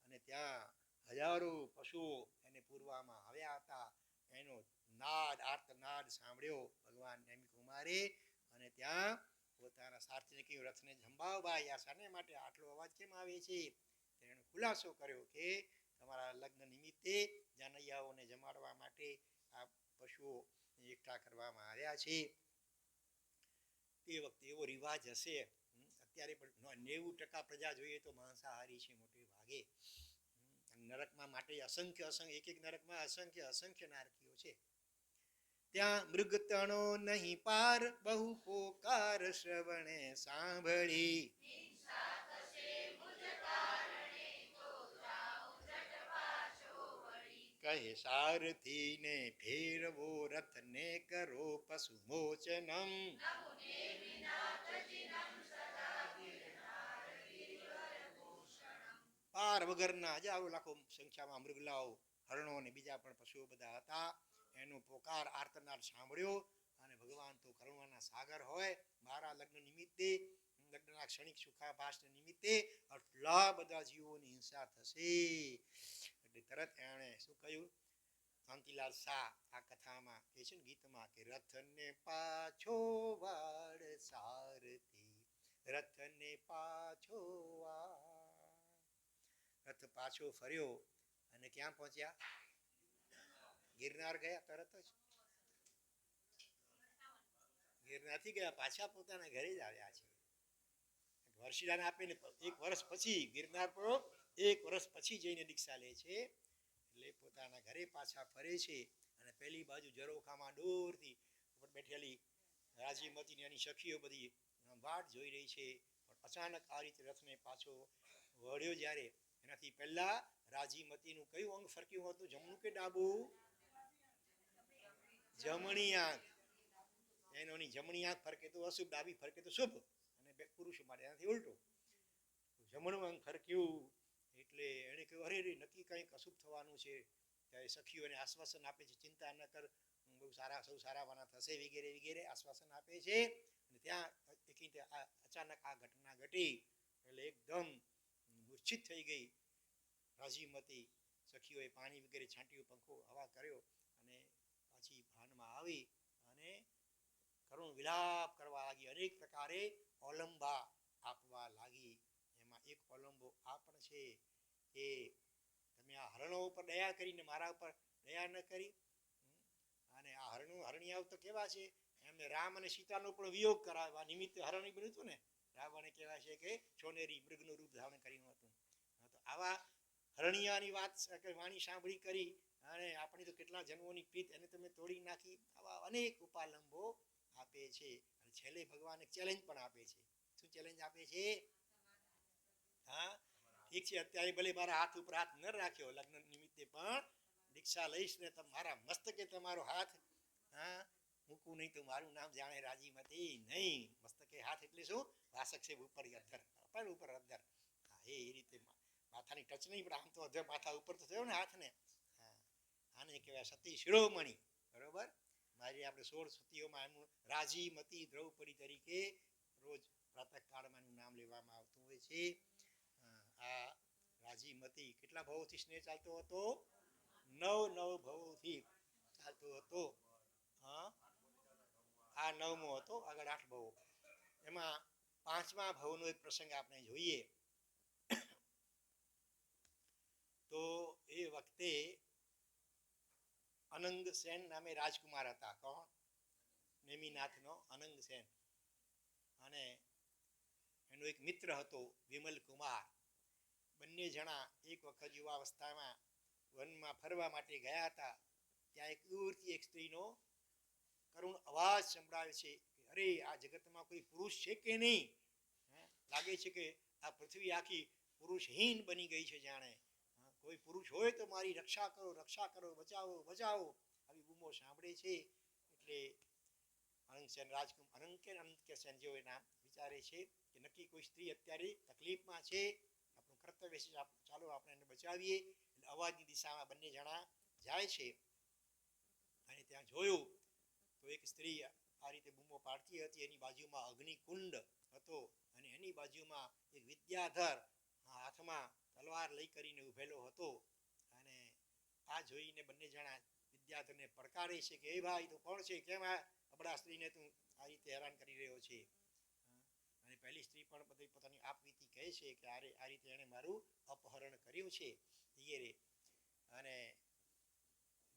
અને ત્યાં હજારો પશુઓ એને પૂરવામાં આવ્યા હતા. એનો નાદ, આર્તનાદ સાંભળ્યો ભગવાન નેમિ કુમારે. અને ત્યાં પોતાના સારથીને કહ્યું, રથને જંબાવ ભાઈ, આ શાને માટે આટલો અવાજ કેમ આવે છે? તેણે ખુલાસો કર્યો કે તમારા લગ્ન નિમિત્તે જાનૈયાઓને જમાડવા માટે આ પશુઓ એકઠા કરવામાં આવ્યા છે. તે વખતે એવો રિવાજ હશે. અત્યારે પણ 90% પ્રજા જોઈએ તો માંસાહારી છે મોટે ભાગે. નરકમાં માટે અસંખ્ય એક એક નરકમાં અસંખ્ય નારકીઓ છે. ત્યાં મૃગતણો નહીં પાર બહુ પોકાર શ્રવણે સાંભળી. કહે સારથીને ફેરવો રથ ને કરો પશુ મોચનમ. પાર વગરના હજારો લાખો સંખ્યામાં મૃગલાઓ, હરણો અને બીજા પણ પશુઓ બધા હતા. એનો પોકાર આર્તનાદ સાંભળ્યો. અને ભગવાન તો કરુણાના સાગર હોય. મારા લગ્ન નિમિત્તે, લગ્નના ક્ષણિક સુખાભાસ નિમિત્તે આટલા બધા જીવોની હિંસા થશે એટલે તરત એણે શું કહ્યું? શાંતિલાલ શાહ આ કથામાં કહે છે ને ગીતમાં કે રથને પાછો વાળ સારથી, રથને પાછો વાળ. રથ પાછો ફર્યો અને ક્યાં પહોંચ્યા? ગિરનાર ગયા. તરત જ ગિરનારથી ગયા, પાછા પોતાના ઘરે જ આવ્યા છે. વર્ષીલાને આપીને 1 વર્ષ પછી ગિરનાર પર 1 વર્ષ પછી જઈને દીક્ષા લે છે. એટલે પોતાના ઘરે પાછા ફરે છે અને પેલી બાજુ ઝરોખામાં દૂરથી ઉપર બેઠેલી રાજીમતી એની સખીઓ બધી વાટ જોઈ રહી છે. પણ અચાનક આ રીતે રથને પાછો વળ્યો જ્યારે, એનાથી પહેલા રાજીમતીનું કયું અંગ ફરક્યું હતું? જમણું કે ડાબું? જમણી આંખ. એનોની જમણી આંખ ફરકે તો અશુભ, ડાબી ફરકે તો શુભ. અને પુરુષ માટે એનાથી ઉલટું જમણું અંગ ફરક્યું. એટલે એને કહ્યું અરે રે નક્કી કંઈક અશુભ થવાનું છે. ત્યારે સખીઓને આશ્વાસન આપે છે, ચિંતા ન કર, બહુ સારા, સૌ સારાવાના થશે વગેરે વગેરે આશ્વાસન આપે છે. અને ત્યાં અચાનક આ ઘટના ઘટી. એટલે એકદમ મૂર્છિત થઈ ગઈ રાજીમતી. સખીઓએ પાણી વગેરે છાંટ્યું, પંખો હવા કર્યો અને પાછી ભાનમાં આવી અને કરુણ વિલાપ કરવા લાગી. અનેક પ્રકારે ઓલંબા આપવા લાગી. એમાં એક ઓલંબો આ પણ છે કે તમે આ હરણો ઉપર દયા કરીને મારા ઉપર દયા ન કરી. અને આ હરણિયાઓ તો કેવા છે, એમને રામ અને સીતાનો પણ વિયોગ કરાવવા નિમિત્તે હરણ બન્યું હતું ને. રાવણે કહેવાય છે કે સોનેરી મૃગનું રૂપ ધારણ કર્યું હતું. તો આવા હરણિયાની વાત વાણી સાંભળી કરી અને આપણી તો કેટલા જન્મોની પ્રીત એને તમે તોડી નાખી. આવા અનેક ઉપાલંબો આપે છે. અને છેલ્લે ભગવાન એક ચેલેન્જ પણ આપે છે. શું ચેલેન્જ આપે છે? હા ઠીક છે, અત્યારે ભલે મારા હાથ ઉપર હાથ ન રાખ્યો, લગ્ન નિમિત્તે પણ દીક્ષા લઈશ ને તમારા મસ્તકે તમારો હાથ મૂકવું નહીં તો મારું નામ જાણે રાજીમતી નહીં. મસ્તકે હાથ એટલે શું? વાસક છે ઉપર અધર, પણ ઉપર અધર. એ રીતે માથાની ટચ નહીં, પણ આમ તો અધર માથા ઉપર તો થયો ને હાથ ને. આને કહેવાય સતી શિરોમણી. બરોબર. મારી આપણે 16 સતીઓમાં એમનું રાજીમતી દ્રૌપદી તરીકે રોજ પ્રાતઃકાળમાં એનું નામ લેવામાં આવતું હોય છે. આ રાજીમતી કેટલા ભાવોથી સ્નેહ ચાલતો હતો? 9 ભાવોથી ચાલતો હતો. આ 9મો હતો, આગળ 8 ભાવો. એમાં 5મા ભાવનો એક પ્રસંગ આપણે જોઈએ તો એ વખતે અનંગ સેન નામે રાજકુમાર હતા. કોણ? નેમિનાથનો અનંગ સેન. અને એનો એક મિત્ર હતો વિમલ કુમાર. બંને જણા એક વખત યુવાવસ્થામાં વનમાં ફરવા માટે ગયા હતા. ત્યાં એક દૂરથી એક સ્ત્રીનો કરુણ અવાજ સંભળાવે છે કે અરે આ જગતમાં કોઈ પુરુષ છે કે નહીં? લાગે છે કે આ પૃથ્વી આખી પુરુષહીન બની ગઈ છે. જાણે કોઈ પુરુષ હોય તો મારી રક્ષા કરો, રક્ષા કરો, બચાવો, બચાવો, આવી બૂમો સાંભળે છે. એટલે અનંતસેન રાજકુમાર, અનંતસેન જેવો નામ વિચારે છે કે નક્કી કોઈ સ્ત્રી અત્યારે તકલીફમાં છે, આપણું કર્તવ્ય છે, ચાલો આપણે એને બચાવીએ. એટલે અવાજની દિશામાં બંને જણા જાય છે. અને ત્યાં જોયું તો એક સ્ત્રી આ રીતે બૂમો પાડતી હતી. એની બાજુમાં અગ્નિકુંડ હતો અને એની બાજુમાં એક વિદ્યાધર હાથમાં તલવાર લઈ કરીને ઉભેલો હતો. અને આ જોઈને બંને જણા વિદ્યાધરને પડકારે છે કે એ ભાઈ તું કોણ છે? કેમ આ અબળા સ્ત્રીને તું આ રીતે હેરાન કરી રહ્યો છે? અને પહેલી સ્ત્રી પણ બધી પોતાની આપવીતી કહે છે કે આ રીતે એણે મારું અપહરણ કર્યું છે વગેરે. અને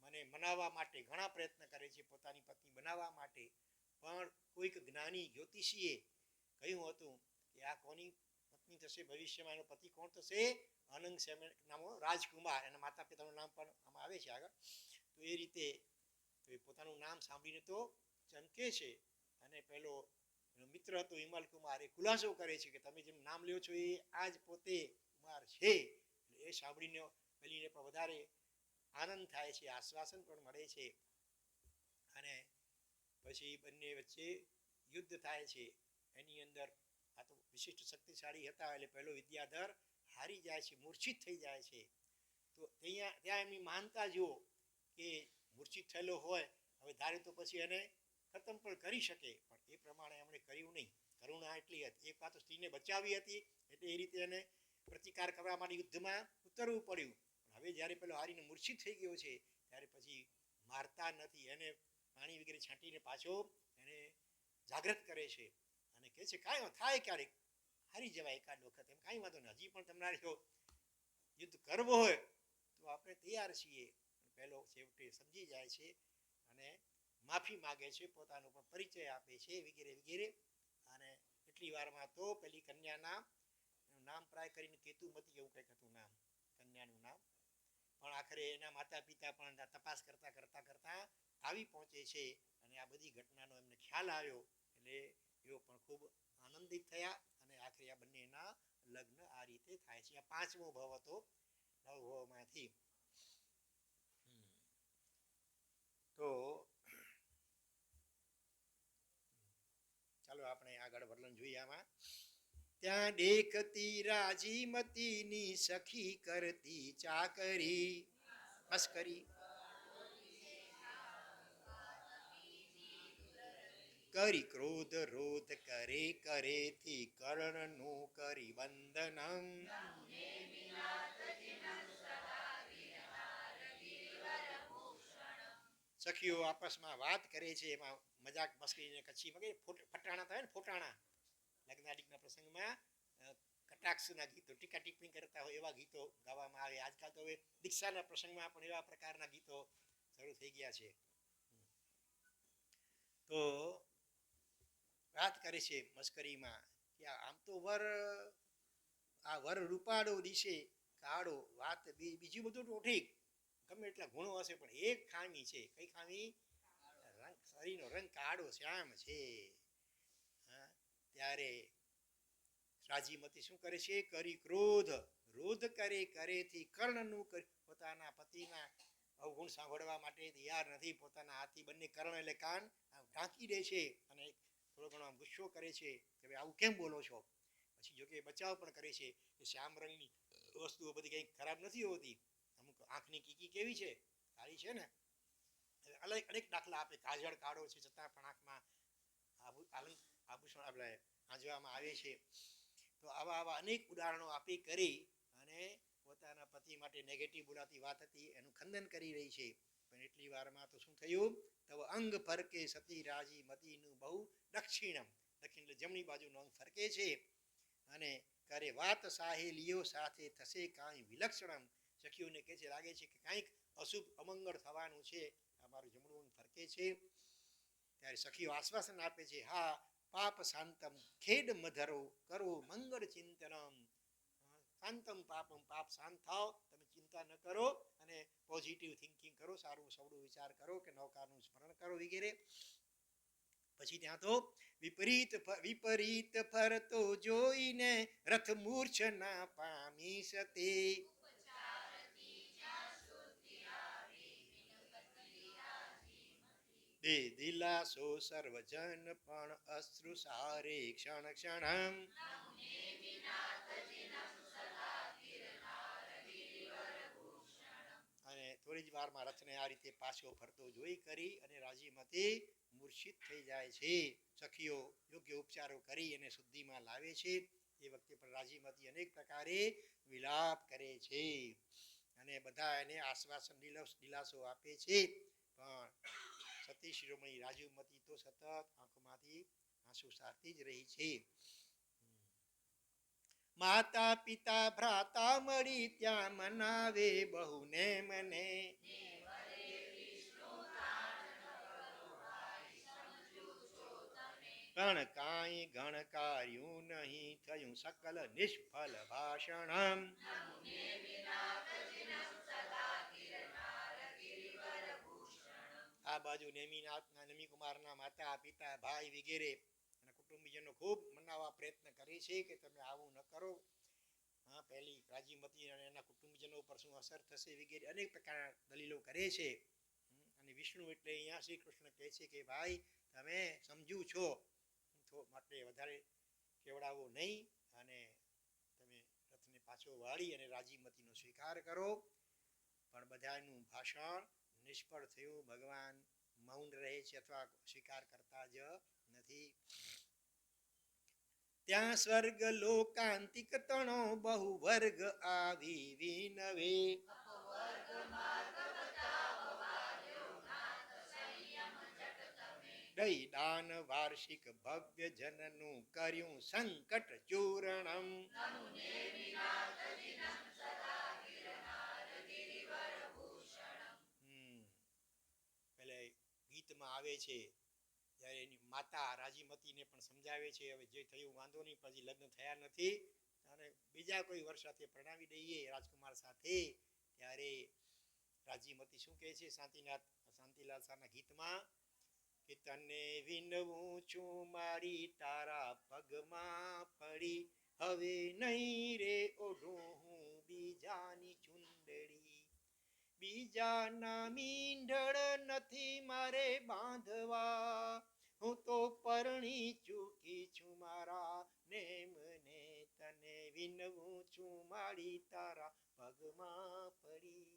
મને મનાવવા માટે ઘણા પ્રયત્ન કરે છે, પોતાની પત્ની બનાવવા માટે. પણ કોઈક જ્ઞાની જ્યોતિષીએ કહ્યું હતું કે આ કોની પત્ની થશે ભવિષ્યમાં? એનો પતિ કોણ થશે? અનંગ સેન નામનો રાજકુમાર. એના માતા પિતાનું નામ પણ આમાં આવે છે આગળ. તો એ રીતે પોતાનું નામ સાંભળીને તો ચમકે છે. અને પેલો એનો મિત્ર હતો વિમલ કુમાર, એ ખુલાસો કરે છે કે તમે જેમ નામ લ્યો છો એ આ જ પોતે કુમાર છે. એ સાંભળીને પેલીને પણ વધારે આનંદ થાય છે, આશ્વાસન પણ મળે છે. અને પછી બંને વચ્ચે યુદ્ધ થાય છે. એની અંદર આ તો વિશિષ્ટ શક્તિશાળી હતા એટલે પહેલો વિદ્યાધર હારી જાય છે, મૂર્છિત થઈ જાય છે. તો ત્યાં એમની માનતા જુઓ કે મૂર્છિત થયેલો હોય, હવે ધારે તો પછી એને ખતમ પણ કરી શકે, પણ એ પ્રમાણે એમણે કર્યું નહીં. કરુણા એટલી હતી. એક વાત તો સ્ત્રીને બચાવી હતી એટલે એ રીતે એને પ્રતિકાર કરવા માટે યુદ્ધમાં ઉતરવું પડ્યું. હવે જ્યારે પેલો હારીને મૂર્છિત થઈ ગયો છે ત્યારે પછી મારતા નથી, એને પાણી વગેરે છાંટીને પાછો એને જાગૃત કરે છે અને કહે છે કાંઈ થાય ક્યારેક હારી જવાય એકાદ વખત, એમ કાંઈ વાંધો નહીં, હજી પણ તમારે જો યુદ્ધ કરવો હોય તો આપણે તૈયાર છીએ. પહેલો છેવટે સમજી જાય છે અને માફી માગે છે, પોતાનો પણ પરિચય આપે છે વગેરે વગેરે. અને એટલી વારમાં તો પેલી કન્યાના નામ પ્રાય કરીને કેતુમતી એવું કંઈક હતું નામ, કન્યાનું નામ, પણ આખરે એના માતા પિતા પણ તપાસ કરતા કરતા કરતા આવી પહોંચે છે અને આ બધી ઘટનાનો એમને ખ્યાલ આવ્યો એટલે એઓ પણ ખૂબ આનંદિત થયા અને આખરે આ બંનેના લગ્ન આ રીતે થાય છે. આ 5મો ભાવ હતો 9 ભાવમાંથી. તો ચાલો આપણે આગળ વર્ણન જોઈએ આમાં. ત્યાં દેખતી રાજીમતીની સખી કરતી ચાકરી મસ્કરી, કરી ક્રોધ રોધ કરે કરેથી કર્ણનું કરી વંદનમ. સખીઓ આપસમાં વાત કરે છે, એમાં મજાક મસ્કરીને કચ્છીમાં કે ફટાણા થાય ને, ફોટાણા લગ્નાદિકના પ્રસંગમાં કટાક્ષના ગીતો, ટીકા ટિપ્પણી કરતા હોય એવા ગીતો ગાવામાં આવે. આજકાલ તો હવે દીક્ષાના પ્રસંગમાં પણ એવા પ્રકારના ગીતો શરૂ થઈ ગયા છે. તો વાત કરે છે મસ્કરીમાં કે આમ તો વર રૂપાળો દિશે કાળો, વાત બીજું બધું તો ઠીક, ગમે એટલા ગુણો હશે પણ એક ખામી છે. કઈ ખામી? રંગ, શરીરનો રંગ કાળો શ્યામ છે. ત્યારે રાજીમતી શું કરે છે? કરી ક્રોધ રોધ કરે કરેથી કર્ણનું કરી, પોતાના પતિના અવગુણ સાંભળવા માટે તૈયાર નથી. પોતાના હાથથી બંને કર્ણ એટલે કાન ઢાંકી દે છે અને થોડો ઘણો ગુસ્સો કરે છે કે ભાઈ આવું કેમ બોલો છો. પછી જોકે બચાવ પણ કરે છે કે શ્યામ રંગની વસ્તુઓ બધી કંઈ ખરાબ નથી હોતી. અમુક આંખની કીકી કેવી છે? કાળી છે ને. અનેક દાખલા આપે. કાજળ કાળો છે છતાં પણ આંખમાં આભૂષણ આપણે આંજવામાં આવે છે. તો આવા અનેક ઉદાહરણો આપી કરી અને પોતાના પતિ માટે નેગેટિવ બોલાતી વાત હતી એનું ખંડન કરી રહી છે. પણ એટલી વારમાં તો શું થયું? તવ અંગ ફરકે સતી રાજીમતીનું બહુ દક્ષિણમ, દક્ષિણ એટલે જમણી બાજુનું અંગ ફરકે છે અને કરે વાત સાહેલીઓ સાથે થશે કાંઈ વિલક્ષણમ. સખીઓને કહે છે લાગે છે કે કાંઈક અશુભ અમંગળ થવાનું છે, અમારું જમણું અંગ ફરકે છે. ત્યારે સખીઓ આશ્વાસન આપે છે, હા પાપ શાંતમ ખેડ મધરો કરો મંગળ ચિંતનમ. શાંતમ પાપમ, પાપ શાંત થાવ, તમે ચિંતા ન કરો અને પોઝિટિવ થિંકિંગ કરો, સારું સવડું વિચાર કરો કે નૌકાનું સ્મરણ કરો વગેરે. પછી ત્યાં તો વિપરીત ફરતો જોઈને રથ મૂર્છના પામી સતે. દે દિલાસો સર્વજન પણ અશ્રુ સારે ક્ષણ ક્ષણમ. અને થોડી જ વારમાં રથને આ રીતે પાછો ફરતો જોઈ કરી અને રાજીમતી મૂર્છિત થઈ જાય છે. સખીઓ યોગ્ય ઉપચારો કરી અને શુદ્ધિમાં લાવે છે. એ વખતે પણ રાજીમતી અનેક પ્રકારે વિલાપ કરે છે અને બધા એને આશ્વાસન દિલાસો આપે છે. પણ સતી શિરોમણી રાજીમતી તો સતત આંખોમાંથી આંસુ સારતી જ રહી છે. માતા પિતા ભ્રાતા મળી ત્યાં મનાવે બહુને મને. પણ કાંઈ ગણકાર્યું નહીં, થયું સકલ નિષ્ફળ ભાષણમ. આ બાજુ નેમિકુમારના માતા પિતા ભાઈ વગેરે અને કુટુંબીજનો ખૂબ મનાવવા પ્રયત્ન કરે છે કે તમે આવું ન કરો. પહેલી રાજીમતી અને એના કુટુંબીજનો પર શું અસર થશે વગેરે અનેક પ્રકારના દલીલો કરે છે. અને વિષ્ણુ એટલે અહીંયા શ્રી કૃષ્ણ કહે છે કે ભાઈ તમે સમજુ છો માટે વધારે કેવડાવો નહીં અને તમે રથને પાછો વાળી અને રાજીમતીનો સ્વીકાર કરો. પણ બધાનું ભાષણ નિષ્ફળ થયું. ભગવાન મૌન રહે છે અથવા સ્વીકાર કરતા જ નથી. ત્યાં સ્વર્ગ લોકાંતિક તણો બહુ વર્ગ આવી વિનવે. દઈ દાન વાર્ષિક ભવ્ય જનનું કર્યું સંકટ ચૂર્ણમ. પેલે ગીતમાં આવે છે જ્યારે એની માતા રાજીમતીને પણ સમજાવે છે હવે જે થયું વાંધો નહીં, પછી લગ્ન થયા નથી અને બીજા કોઈ વર સાથે પરણાવી દઈએ રાજકુમાર સાથે. ત્યારે રાજીમતી શું કહે છે શાંતિલાલ શાહના ગીતમાં કે તને વિનવું છું મારી તારા પગમાં પડી, હવે નહીં રે ઓઢું હું બીજાની ચુંદડી, બીજાના મીંઢળ નથી મારે બાંધવા, હું તો પરણી ચૂકી છું મારા નેમને, તને વિનવું છું મારી તારા પગમાં પડી.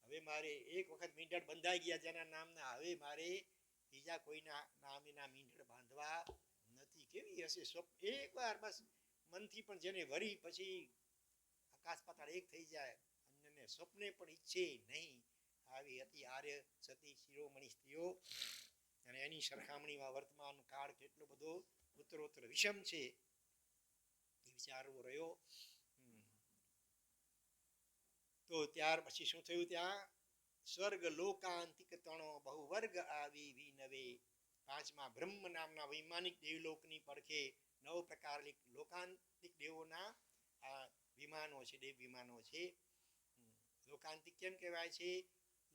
હવે મારે એક વખત મીંઢળ બંધાઈ ગયા જેના નામના, હવે મારે બીજા કોઈના નામના મીંઢળ બાંધવા નથી. કેવી હશે એક વાર બસ મનથી પણ જેને વરી પછી આકાશ પાતાળ એક થઈ જાય, અન્યને સ્વપ્ને પણ ઈચ્છે નહીં, આવી હતી આર્ય સતી શિરોમણી સ્ત્રીઓ. અને એની સરખામણીમાં વર્તમાન કાળ કેટલો બધો ઉત્તરોત્તર વિષમ છે એ વિચારવો રહ્યો. તો ત્યાર પછી શું થયું, ત્યાં સ્વર્ગ લોકાંતિક તણો બહુ વર્ગ આવી વિનવે. પાંચમા બ્રહ્મ નામના વૈમાનિક દેવલોકની પડખે 9 પ્રકાર લોકાંતિક દેવોના આ વિમાનો છે, દેવ વિમાનો છે. લોકાંતિક કેમ કહેવાય છે?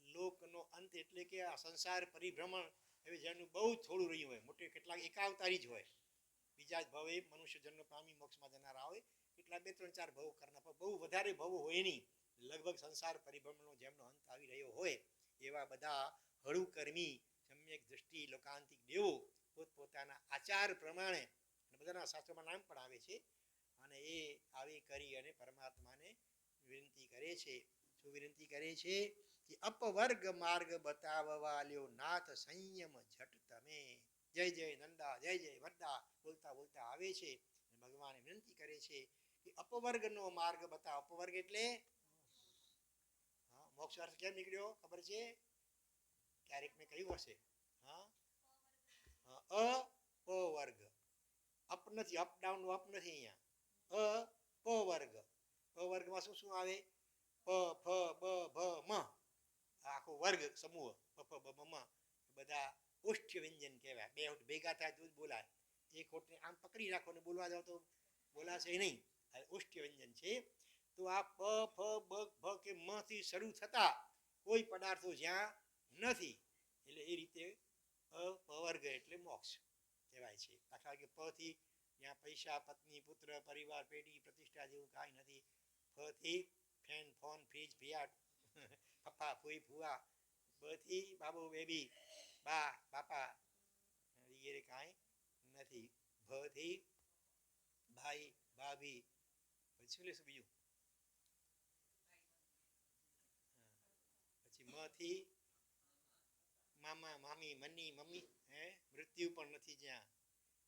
લોકનો અંત એટલે કે આ સંસાર પરિભ્રમણ હવે જેનું બહુ થોડું રહ્યું હોય, મોટે કેટલાક એકાવતારી જ હોય, બીજા જ ભવે મનુષ્ય જન્મ પામી મોક્ષમાં જનારા હોય, કેટલા 2-3-4 ભવ કરનાર, પણ બહુ વધારે ભવ હોય નહીં. લગભગ સંસાર પરિભ્રમણનો જેમનો અંત આવી રહ્યો હોય એવા બધા હળુકર્મી સમ્યક દ્રષ્ટિ લોકાંતિક દેવો પોતપોતાના આચાર પ્રમાણે બધાના શાસ્ત્રોમાં નામ પણ આવે છે, અને એ આવી કરી અને પરમાત્માને વિનંતી કરે છે. શું વિનંતી કરે છે? કે અપવર્ગ માર્ગ બતાવવા લ્યો નાથ સંયમ ઝટ તમે. જય જય નંદા, જય જય વરદા બોલતા બોલતા આવે છે. ભગવાને વિનંતી કરે છે કે અપવર્ગનો માર્ગ બતાવ. અપવર્ગ એટલે મોક્ષ અર્થ કેમ નીકળ્યો ખબર છે? ક્યારેક મેં કહ્યું હશે. અપવર્ગ, અપ નથી, અપ ડાઉન નો અપ નથી અહીંયા. અપવર્ગ, પવર્ગમાં શું શું આવે? પ ફ બ ભ મ, આખો વર્ગ સમૂહ પ ફ બ મ મ બધા ઓષ્ઠ્ય વ્યંજન કહેવાય. બે હોઠ ભેગા થાય તો જ બોલાય. એક હોઠને આમ પકડી રાખો ને બોલવા જાવ તો બોલાશે નહીં. ઓષ્ઠ્ય વ્યંજન છે. તો આ પ ફ બ ભ કે મ થી શરૂ થતા કોઈ પદાર્થો જ્યાં નથી, એટલે એ રીતે અપવર્ગ એટલે મોક્ષ કહેવાય છે. દાખલા કે પ થી જ્યાં પૈસા, પત્ની, પુત્ર, પરિવાર, પેઢી, પ્રતિષ્ઠા જેવું કાંઈ નથી. ફ થી ફેન, ફોન, ફ્રીજ, ફિયાટ, પપ્પા, ફૂઈ, ફુવા, બ થી બાબુ, બેબી, બા, બાપા વગેરે કાંઈ નથી. ભ થી ભાઈ, ભાભી, પછી શું લેશું બીજું? પછી મ થી મામા, મામી, મની, મમ્મી, મૃત્યુ પણ નથી જ્યાં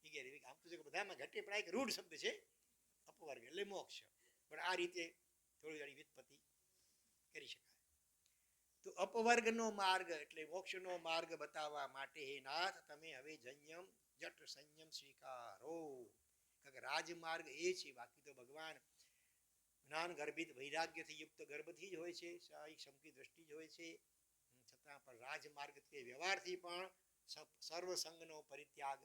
વગેરે. આમ તો બધામાં ઘટે પડાય કે રૂઢ શબ્દ છે અપવર્ગ એટલે મોક્ષ, પણ આ રીતે થોડી ઘણી વ્યુત્પત્તિ કરી શકાય. તો અપવર્ગનો માર્ગ એટલે મોક્ષનો માર્ગ બતાવવા માટે હે નાથ તમે હવે જન્યમ જટ સંયમ સ્વીકારો. રાજમાર્ગ એ છે, બાકી તો ભગવાન જ્ઞાન ગર્ભિત વૈરાગ્યથી યુક્ત ગર્ભથી જ હોય છે, સાહિક સમકી દ્રષ્ટિ જ હોય છે, છતાં પણ રાજમાર્ગથી વ્યવહારથી પણ સર્વ સંગનો પરિત્યાગ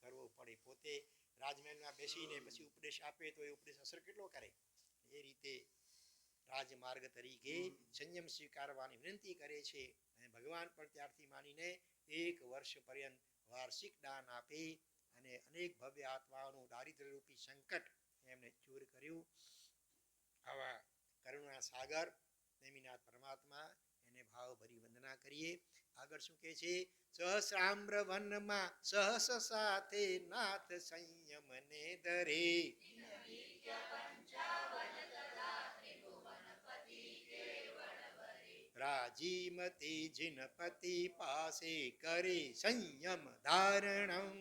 કરવો પડે. પોતે રાજમહેલમાં બેસીને પછી ઉપદેશ આપે તો એ ઉપદેશ અસર કેટલો કરે? એ રીતે રાજમાર્ગ તરીકે સંયમ સ્વીકારવાની વિનંતી કરે છે. અને ભગવાન પણ ત્યારથી માનીને 1 વર્ષ પર્યંત વાર્ષિક દાન આપી અને અનેક ભવ્ય આત્માઓનું દારિદ્ર્યરૂપી સંકટ એમને ચૂર કર્યું. આવા કરુણા સાગર નેમિનાથ પરમાત્મા એને ભાવભરી વંદના કરીએ. આગળ શું કહે છે? સહસ્રામ્ર વનમાં સહસ સાથે નાથ સંયમને ધરે, રાજીમતી જીનપતિ પાસે કરે સંયમ ધારણમ.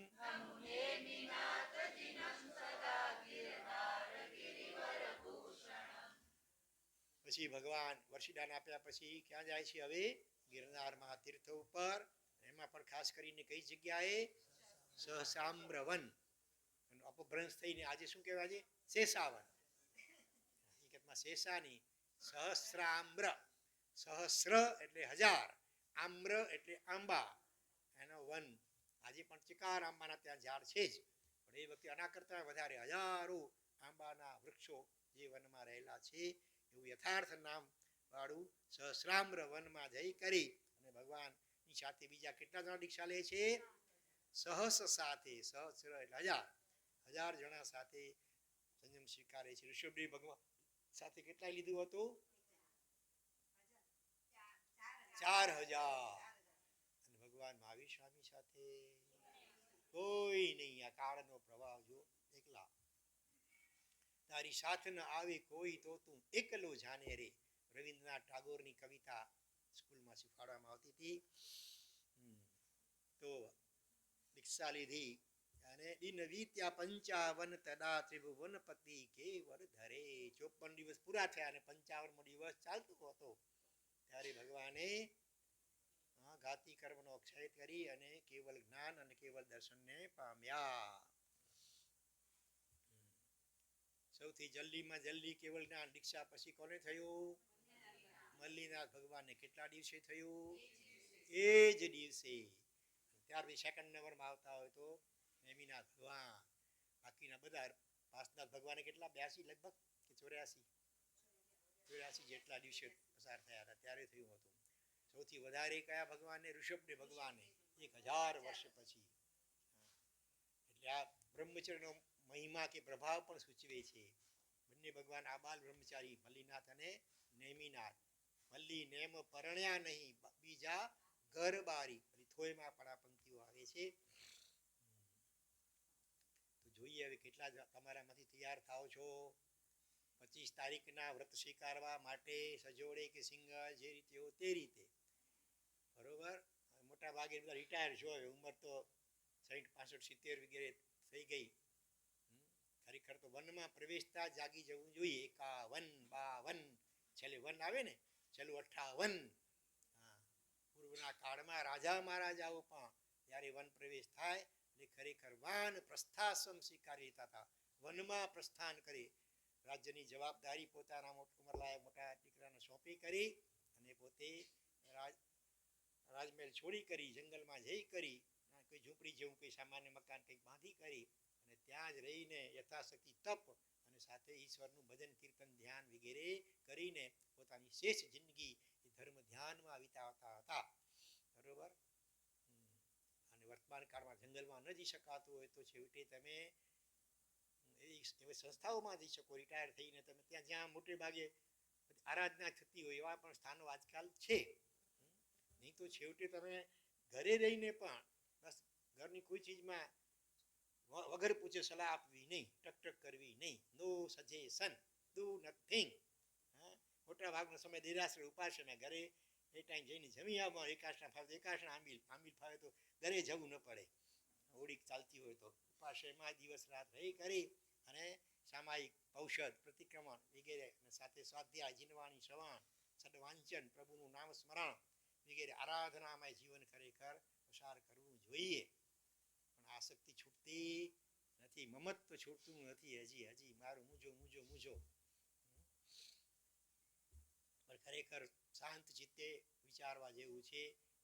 પછી ભગવાન વર્ષીદાન આપ્યા પછી ક્યાં જાય છે? હવે ગિરનારમાં તીર્થ ઉપર. એમાં પણ ખાસ કરીને કઈ જગ્યાએ સહસ્રામ્ર વન, અપભ્રંશ થઈને આજે શું કહેવાય છે? શેષાવન. હકીકતમાં શેષાની સહસ્રામ્ર, સહસ્ર એટલે હજાર, આમ્ર એટલે આંબા, એનો વન. આજે પણ ચિકાર આંબાના ત્યાં ઝાડ છે જ, પણ એ વખતે આના કરતાં વધારે હજારો આંબાના વૃક્ષો જે વનમાં રહેલા છે, એવું યથાર્થ નામ વાળું સહસ્રામ્ર વનમાં જઈ કરી અને ભગવાનની સાથે બીજા કેટલા જણા દીક્ષા લે છે? સહસ સાથે, સહસ્ર એટલે હજાર, હજાર જણા સાથે સંયમ સ્વીકારે છે. ઋષભદેવ ભગવાન સાથે કેટલા લીધું હતું? 4000. અને ભગવાન મહાવીર સ્વામી સાથે કોઈ નહીં. આ કાળનો પ્રભાવ જો એકલા. તારી સાથ ન આવે કોઈ તો તું એકલો જાને રે, રવિન્દ્રનાથ ટાગોરની કવિતા સ્કૂલમાં શીખવાડવામાં આવતી હતી. તો દીક્ષા લીધી અને દિન વીત્યા 55 તદા ત્રિભુવનપતિ કેવળ ધરે. 54 દિવસ પૂરા થયા અને 55મો દિવસ ચાલતો હતો ત્યારે ભગવાને ઘાતી કર્મનો ક્ષય કરી અને કેવલ જ્ઞાન અને કેવલ દર્શનને પામ્યા. સૌથી જલ્દીમાં જલ્દી કેવલ જ્ઞાન દીક્ષા પછી કોને થયું? મલ્લીનાથ ભગવાનને. કેટલા દિવસે થયું? એ જ દિવસે. ત્યાર પછી સેકન્ડ નંબરમાં આવતા હોય તો નેમિનાથ ભગવાન. બાકીના બધા પાસનાથ ભગવાને કેટલા? 82 લગભગ કે 84? 84 જેટલા દિવસે પસાર થયા હતા ત્યારે થયું હતું. સૌથી વધારે કયા ભગવાનને? ઋષભદેવ ભગવાને 1000 વર્ષ પછી. એટલે આ બ્રહ્મચર્યનો મહિમા કે પ્રભાવ પણ સૂચવે છે. બંને ભગવાન આબાલ બ્રહ્મચારી, મલ્લીનાથ અને નેમિનાથ. મલ્લી નેમ પરણ્યા નહીં, બીજા ઘર બારી. થોયમાં પણ આ પંક્તિઓ આવે છે. તો જોઈએ હવે કેટલા તમારામાંથી તૈયાર થાવ છો 25 તારીખના વ્રત સ્વીકારવા માટે. સજોડે કે સિંગલ, જે રીતે હો તે રીતે. બરોબર. મોટા ભાગે બધા રિટાયર છો, ઉંમર તો 60, 65, 70 વગેરે થઈ ગઈ. ખરેખર તો વનમાં પ્રવેશતા જાગી જવું જોઈએ. 51, 52, છેલ્લે વન આવે ને, છેલ્લું 58. પૂર્વના કાળમાં રાજા મહારાજાઓ પણ જ્યારે વન પ્રવેશ થાય એટલે ખરેખર વાન પ્રસ્થાશ્રમ સ્વીકારી લેતા હતા. વનમાં પ્રસ્થાન કરી રાજ્યની જવાબદારી પોતાના ઉંમરલાયક મોટા દીકરાને સોંપી કરી અને પોતે રાજમહેલ છોડી કરી જંગલમાં જઈ કરી કોઈ ઝૂંપડી જેવું કોઈ સામાન્ય મકાન કંઈક બાંધી કરી અને ત્યાં જ રહીને યથાશક્તિ તપ અને સાથે ઈશ્વરનું ભજન કીર્તન ધ્યાન વગેરે કરીને પોતાની શેષ જિંદગી એ ધર્મ ધ્યાનમાં વિતાવતા હતા. બરોબર. અને વર્તમાન કાળમાં જંગલમાં ન જઈ શકાતું હોય તો છેવટે તમે એવી સંસ્થાઓમાં જઈ શકો. રિટાયર થઈને તમે ત્યાં જ્યાં મોટે ભાગે આરાધના થતી હોય એવા પણ સ્થાનો આજકાલ છે. નહીં તો છેવટે તમે ઘરે રહીને પણ બસ ઘરની કોઈ ચીજમાં વગર પૂછે સલાહ આપવી નહીં, ટકટક કરવી નહીં, નો સજેશન, ડુ નથિંગ. મોટા ભાગનો સમય દેરાશ્રય ઉપાસના, ઘરે એ ટાઈમ જઈને જમી આવવા. એકાશના ફાવે એકાશના, આંબીલ ફાવે તો ઘરે જવું ન પડે. હોળી ચાલતી હોય તો ઉપાસમાં દિવસ રાત રહી કરી અને સામાયિક ઔષધ પ્રતિક્રમણ વગેરે સાથે સ્વાધ્યાય, જીનવાણી, શ્રવણ, સદવાંચન, પ્રભુનું નામ સ્મરણ વગેરે આરાધનામાં જીવન ખરેખર પસાર કરવું જોઈએ. પણ આસક્તિ છૂટતી નથી, મમત્વ છૂટતું નથી. હજી મારું મૂજો. પણ ખરેખર શાંત ચિત્તે વિચારવા જેવું છે.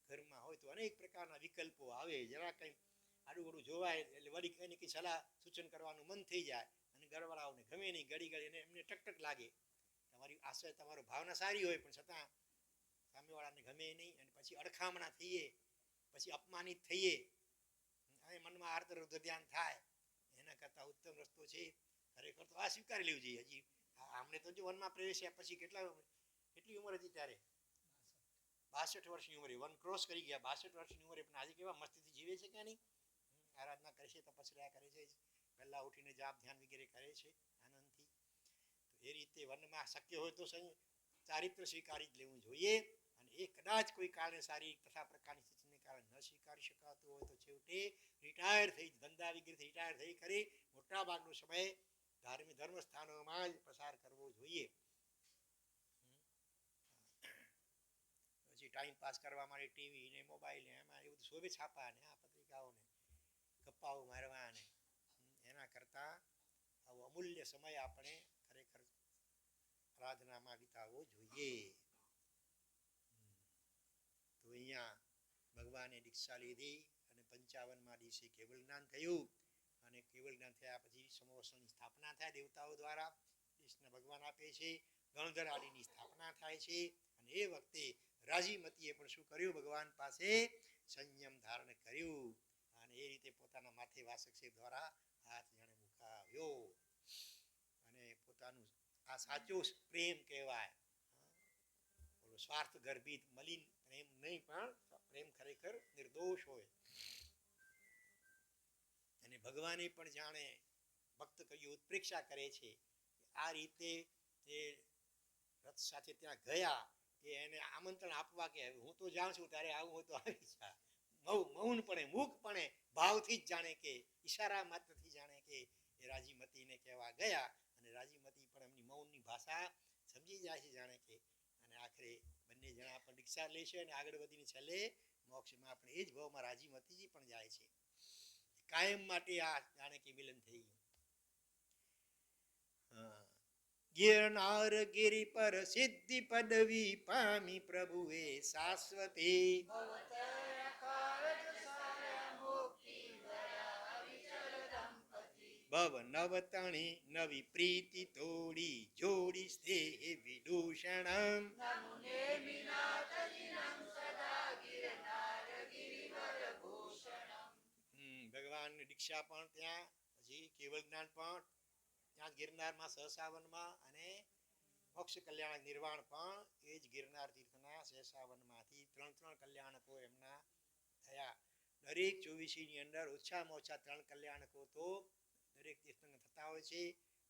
ઘરમાં હોય તો અનેક પ્રકારના વિકલ્પો આવે. જરા કંઈ આડું જોવાય એટલે વળી કંઈ ને કંઈ સલાહ સૂચન કરવાનું મન થઈ જાય અને ઘરવાળાઓને ગમે નહીં, ઘડી એને એમને ટકટક લાગે. તમારી આશય, તમારો ભાવના સારી હોય પણ છતાં સામેવાળાને ગમે નહીં અને પછી અડખામણા થઈએ, પછી અપમાનિત થઈએ અને મનમાં આર્તરૌદ્ર ધ્યાન થાય. એના કરતાં ઉત્તમ રસ્તો છે ખરેખર તો આ સ્વીકારી લેવું જોઈએ. હજી આમને તો જો વનમાં પ્રવેશ્યા પછી કેટલી ઉંમર હતી ત્યારે? 62 વર્ષની ઉંમરે વન ક્રોસ કરી ગયા. 62 વર્ષની ઉંમરે પણ આજે કેવા મસ્તીથી જીવે છે કે નહીં? આરાધના કરે છે, તપસ્યા કરે છે, પહેલા ઉઠીને જાપ ધ્યાન વગેરે કરે છે આનંદથી. તો એ રીતે વનમાં શક્ય હોય તો ચારિત્ર સ્વીકારી જ લેવું જોઈએ. અને એ કદાચ કોઈ કારણે સારી તથા પ્રકારની સ્થિતિને કારણે ન સ્વીકારી શકાતું હોય તો છેવટે રિટાયર થઈ, ધંધા વગેરેથી રિટાયર થઈ કરી મોટા ભાગનો સમય ધર્મ સ્થાનોમાં જ પસાર કરવો જોઈએ. પછી ટાઈમ પાસ કરવા માટે ટીવી ને મોબાઈલ ને એમાં એ બધું શોભે છાપા ને આ પત્રિકાઓને ગપ્પાઓ મારવા ને એના કરતાં આવો અમૂલ્ય સમય આપણે ખરેખર આરાધનામાં વિતાવવો જોઈએ. તો અહીંયા ભગવાને દીક્ષા લીધી અને 55મા દિવસે કેવળ જ્ઞાન થયું અને કેવળ જ્ઞાન થયા પછી સમોસણની સ્થાપના થાય દેવતાઓ દ્વારા. કૃષ્ણ ભગવાન આપે છે, ગણધર આદિની સ્થાપના થાય છે અને એ વખતે રાજીમતીએ પણ શું કર્યું? ભગવાન પાસે સંયમ ધારણ કર્યું અને એ રીતે પોતાના માથે વાસક્ષેપ દ્વારા હાથ જાણે મુકાવ્યો અને પોતાનું આ સાચો પ્રેમ કહેવાય. સ્વાર્થ ગર્ભિત મલિન પ્રેમ નહીં, પણ પ્રેમ ખરેખર નિર્દોષ હોય. અને ભગવાને પણ જાણે ભક્ત કયું ઉત્પ્રેક્ષા કરે છે. આ રીતે તે રથ સાથે ત્યાં ગયા કે એને આમંત્રણ આપવા કે હું તો જાઉં છું, તારે આવું હોય તો આવી જા. મૌનપણે મૂકપણે ભાવથી જ જાણે કે ઈશારા માત્રથી જાણે કે એ રાજીમતીને કહેવા ગયા અને રાજીમતી પણ એમની મૌનની ભાષા સમજી જાય છે જાણે કે. અને આખરે બંને જણા પણ દીક્ષા લે છે અને આગળ વધીને છેલ્લે મોક્ષમાં આપણે એ જ ભાવમાં રાજીમતીજી પણ જાય છે. કાયમ માટે આ જાણે કે મિલન થઈ ગયું. ગિરનાર ગિરી પર સિદ્ધિ પદવી પામી પ્રભુએ શાશ્વતી. ભવ નવતણી નવી પ્રીતિ તોડી જોડી સ્નેહ વિદૂષણમ. ભગવાનની દીક્ષા પણ ત્યાં, પછી કેવળ જ્ઞાન પણ ત્યાં ગિરનારમાં સહસાવનમાં અને મોક્ષ કલ્યાણ નિર્વાણ પણ એ જ ગિરનાર તીર્થના સહસાવનમાંથી 3 કલ્યાણકો એમના થયા. દરેક 24ની અંદર ઓછામાં ઓછા 3 કલ્યાણકો તો દરેક તીર્થંકર થતા હોય છે.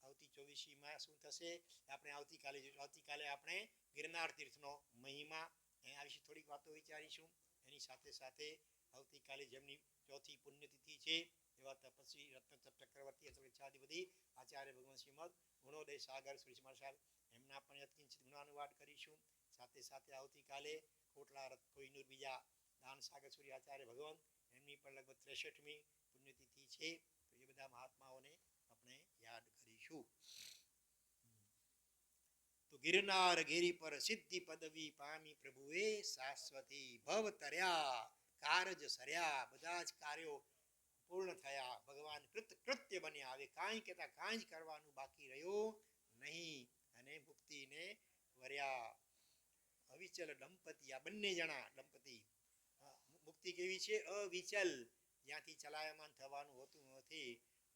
આવતી 24માં શું થશે આપણે આવતીકાલે આપણે ગિરનાર તીર્થનો મહિમા એના વિશે થોડીક વાતો વિચારીશું. એની સાથે સાથે આવતીકાલે જેમની ચોથી પુણ્યતિથિ છે એવા તપસ્વી રત્ન ચક્રવર્તી અથવા ઈચ્છાધિપતિ આચાર્ય ભગવાન શ્રીમદ ગુણોદય સાગર શ્રી સાહેબ એમના પણ યત્કિંચિત ગુણાનુવાદ કરીશું. સાથે સાથે આવતીકાલે કોટલા રથ કોઈનુર બીજા દાન સાગર સૂર્ય આચાર્ય ભગવાન એમની પણ લગભગ 63મી પુણ્યતિથિ છે. તો એ બધા મહાત્માઓને આપણે યાદ કરીશું. તો ગિરનાર ગિરી પર સિદ્ધિ પદવી પામી પ્રભુએ શાશ્વતી. ભવ તર્યા કારજ સર્યા, બધા જ કાર્યો પૂર્ણ થયા, ભગવાન કૃત્ય બન્યા. હવે કાંઈ કહેતા કાંઈ જ કરવાનું બાકી રહ્યું નહીં અને મુક્તિને વર્યા. અવિચલ દંપતી, આ બંને જણા દંપતી. મુક્તિ કેવી છે? અવિચલ, જ્યાંથી ચલાયમાન થવાનું હોતું નથી.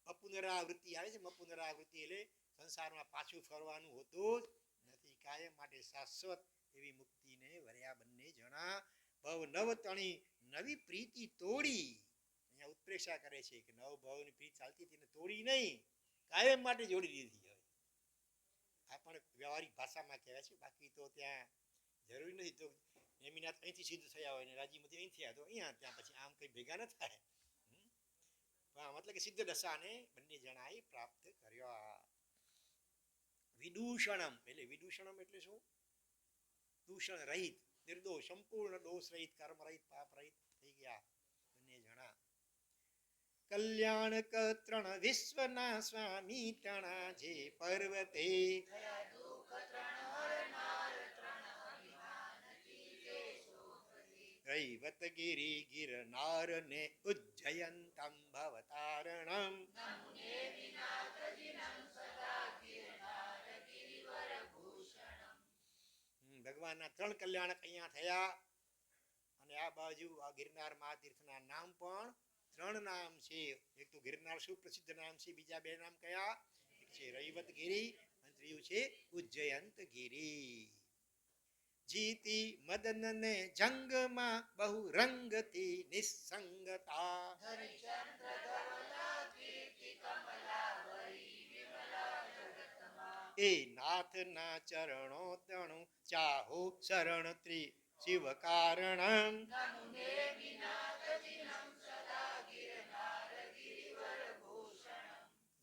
અપુનરાવૃત્તિ આવે છે, અપુનરાવૃત્તિ એટલે સંસારમાં પાછું ફરવાનું હોતું જ નથી. કાયમ માટે શાશ્વત એવી મુક્તિને વર્યા બંને જણા. ભવ નવ તણી નવી પ્રીતિ તોડી, અહીંયા ઉત્પ્રેક્ષા કરે છે કે નવ ભાવની પ્રીત ચાલતી હતી એને તોડી નહીં, કાયમ માટે જોડી દીધી. હવે આ પણ વ્યવહારિક ભાષામાં કહેવાય છે, બાકી તો ત્યાં જરૂરી નથી. તો નેમિનાથ અહીંથી સિદ્ધ થયા હોય ને રાજીમતી અહીં થયા તો અહીંયા, ત્યાં પછી આમ કંઈ ભેગા ન થાય. મતલબ કે સિદ્ધ દશાને બંને જણાએ પ્રાપ્ત કર્યા. વિદૂષણમ એટલે વિદૂષણમ એટલે શું? દૂષણ રહિત, નિર્દોષ, સંપૂર્ણ દોષ રહિત, કર્મ રહિત, પાપ રહિત થઈ ગયા બંને જણા. કલ્યાણ કત્રણ વિશ્વના સ્વામી તણા જે પર્વતે. રૈવતગિરી ગિરનાર ને ઉજ્જયંતમ ભવતારણમ. ભગવાનના 3 કલ્યાણક અહીંયા થયા અને આ બાજુ આ ગિરનાર મહાતીર્થના નામ પણ 3 નામ છે. એક તો ગિરનાર સુપ્રસિદ્ધ નામ છે, બીજા 2 નામ કયા? એક છે રૈવતગિરી અને ત્રીજું છે ઉજ્જયંતગિરી. જીતી મદન ને જંગમાં બહુ રંગતી નિસંગતા. એ નાથના ચરણો તણુ ચાહો શરણ ત્રી શિવ કારણમ.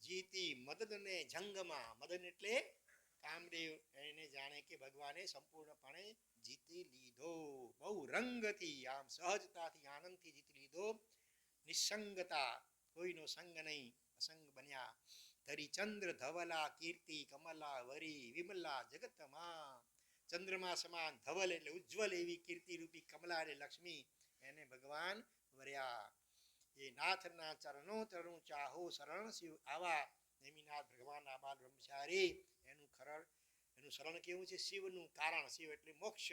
જીતી મદન ને જંગમાં, મદન એટલે કામ નામદેવ એને જાણે કે ભગવાને સંપૂર્ણપણે જીતી લીધો. બહુ રંગથી, આમ સહજતાથી, આનંદથી જીતી લીધો. નિસંગતા, કોઈનો સંગ નહીં, અસંગ બન્યા. ધરી ચંદ્ર ધવલા કીર્તિ કમલા વરી વિમલા જગતમાં. ચંદ્રમા સમાન ધવલ એટલે ઉજ્જવલ એવી કીર્તિ રૂપી કમલા એટલે લક્ષ્મી, એને ભગવાન વર્યા. એ નાથના ચરણો ચરણું ચાહો શરણ શિવ આવા. નેમિનાથ ભગવાન આબાલ બ્રહ્મચારી, એનું શરણ કેવું છે? શિવનું કારણ. શિવ એટલે મોક્ષ,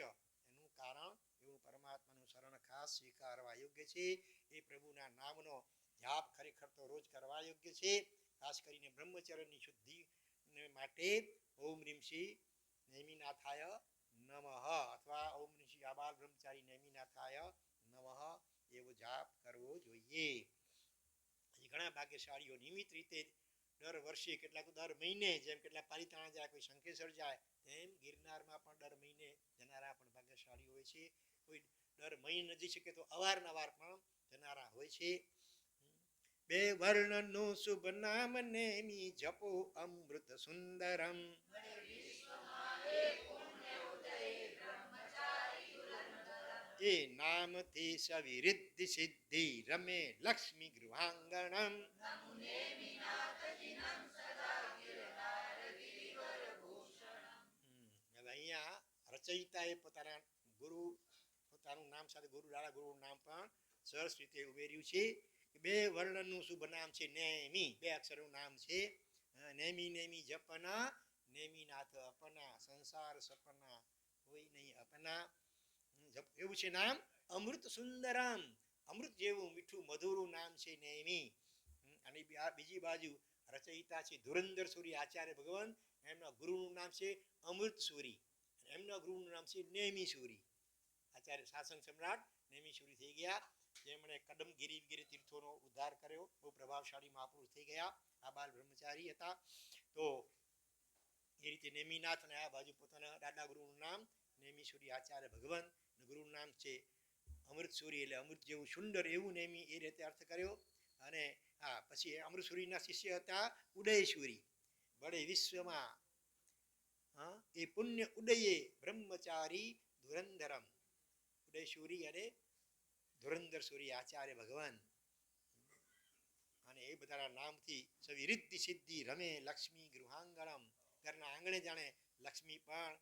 એનું કારણ એવું પરમાત્માનું શરણ ખાસ સ્વીકારવા યોગ્ય છે. એ પ્રભુના નામનો જાપ ખરેખર તો રોજ કરવા યોગ્ય છે. ખાસ કરીને બ્રહ્મચર્યની શુદ્ધિ માટે ઓમ રીમ શ્રી નેમિનાથાય નમઃ અથવા ઓમ રીમ શ્રી આબાલ બ્રહ્મચારી નેમિનાથાય નમઃ એવો જાપ કરવો જોઈએ. ઘણા ભાગ્યશાળીઓ નિયમિત રીતે દર વર્ષે, કેટલાક દર મહિને, જેમ કેટલાક પાલિતાણા જાય, કોઈ શંખેશ્વર જાય, તેમ ગિરનારમાં પણ દર મહિને જનારા પણ ભાગ્યશાળી હોય છે. કોઈ દર મહિને નથી શકે તો અવારનવાર પણ જનારા હોય છે. બે વર્ણનું શુભ નામ નેમી જપો અમૃત સુંદરમ. એ નામથી સવિરિદ્ધિ સિદ્ધિ રમે લક્ષ્મી ગૃહાંગણમ. હવે અહીંયા રચયિતાએ પોતાના નામ સાથે ગુરુનું નામ પણ સરસ રીતે ઉમેર્યું છે. બે વર્ણનું શુભ નામ છે નેમી, બે અક્ષરનું નામ છે. નેમી નેમી જપના નેમિનાથ અપના, સંસાર સપના કોઈ નહીં અપના. એવું છે નામ અમૃત સુંદરમ, અમૃત જેવું મીઠું મધુરું નામ છે નેમી. અને બીજી બાજુ રચયિતા છે ધુરંધર સૂરી આચાર્ય ભગવાન, એમના ગુરુનું નામ છે અમૃત સૂરી, એમના ગુરુનું નામ છે નેમી સૂરી. આચાર્ય શાસન સમ્રાટ નેમી સૂરી થઈ ગયા, જેમણે કદમગીરી વગેરે તીર્થોનો ઉદ્ધાર કર્યો. બહુ પ્રભાવશાળી મહાપુરુષ થઈ ગયા. આ બાલ બ્રહ્મચારી હતા. તો એ રીતે નેમિનાથ, અને આ બાજુ પોતાના દાદા ગુરુનું નામ નેમી સૂરી આચાર્ય ભગવાન, ગુરુનું નામ છે અમૃત સૂરી, એટલે અમૃત જેવું સુંદર એવું નેમી, એ રીતે અર્થ કર્યો. અને હા, પછી અમૃત સૂરીના શિષ્ય હતા ઉદયસૂરી. બળે વિશ્વમાં એ પુણ્ય ઉદયે બ્રહ્મચારી ધુરંધરમ. ઉદયસૂરી અને ધુરંધર સૂરી આચાર્ય ભગવાન, અને એ બધાના નામથી સવિરિદ્ધિ સિદ્ધિ રમે લક્ષ્મી ગૃહાંગણમ. ઘરના આંગણે જાણે લક્ષ્મી પણ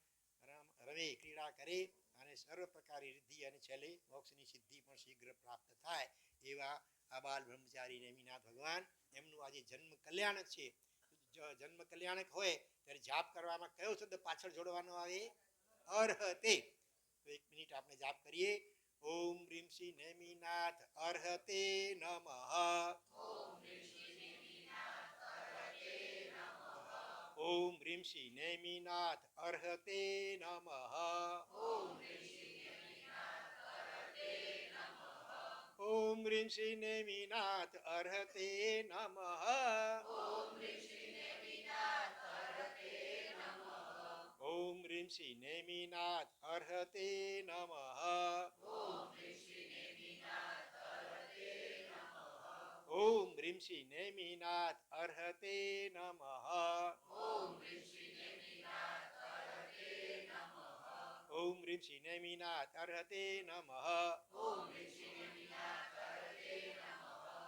રમે, ક્રીડા કરે, અને સર્વ પ્રકારની રિદ્ધિ અને છેલ્લે મોક્ષની સિદ્ધિ પણ શીઘ્ર પ્રાપ્ત થાય. એવા આ બાલ બ્રહ્મચારી નેમિનાથ ભગવાન, એમનું આજે જન્મ કલ્યાણક છે. જન્મ કલ્યાણક હોય ત્યારે જાપ કરવામાં કયો શબ્દ પાછળ જોડવાનો આવે? અર્હતે. તો 1 મિનિટ આપણે જાપ કરીએ. ઓમ રીમ શ્રી નેમિનાથ અર્હતે નમઃ. ઓમ રીમ શ્રી નેમિનાથ અર્હતે નમઃ. ઓમ રીમ શ્રી નેમિનાથ અર્હતે નમઃ. ઓમ રીમ શ્રી નેમિનાથ અર્હતે નમઃ. ઓમ રીમ શ્રી નેમિનાથ અર્હતે નમઃ.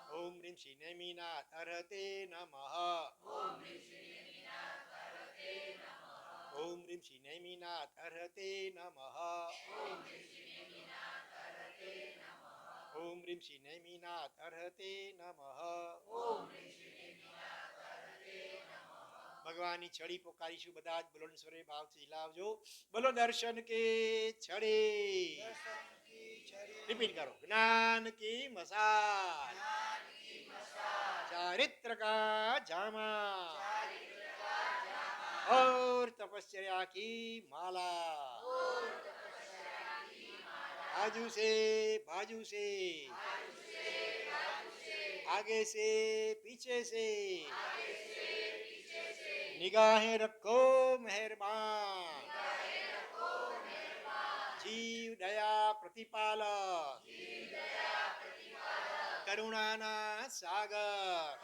ઓમ રીમ શ્રી નેમિનાથ અર્હતે નમઃ. ઓમ રીમ શ્રી નેમિનાથ અર્હતે નમઃ. ઓમ રીમ શ્રી નેમિનાથ અર્હતે નમઃ. ઓમ રીમ શ્રી નેમિનાથ અર્હતે નમઃ. ભગવાનની છડી પોકારીશું બધા જ બુલંદ સ્વરે ભાવથી હિલાવજો. બોલો દર્શન કે છડી. રિપીટ કરો. જ્ઞાન કી મસાલ, ચારિત્ર કા જામા, और तपस्या की माला, बाजू से आगे से पीछे से, निगाहें रखो मेहरबान, जीव दया प्रतिपालक, करुणाना सागर,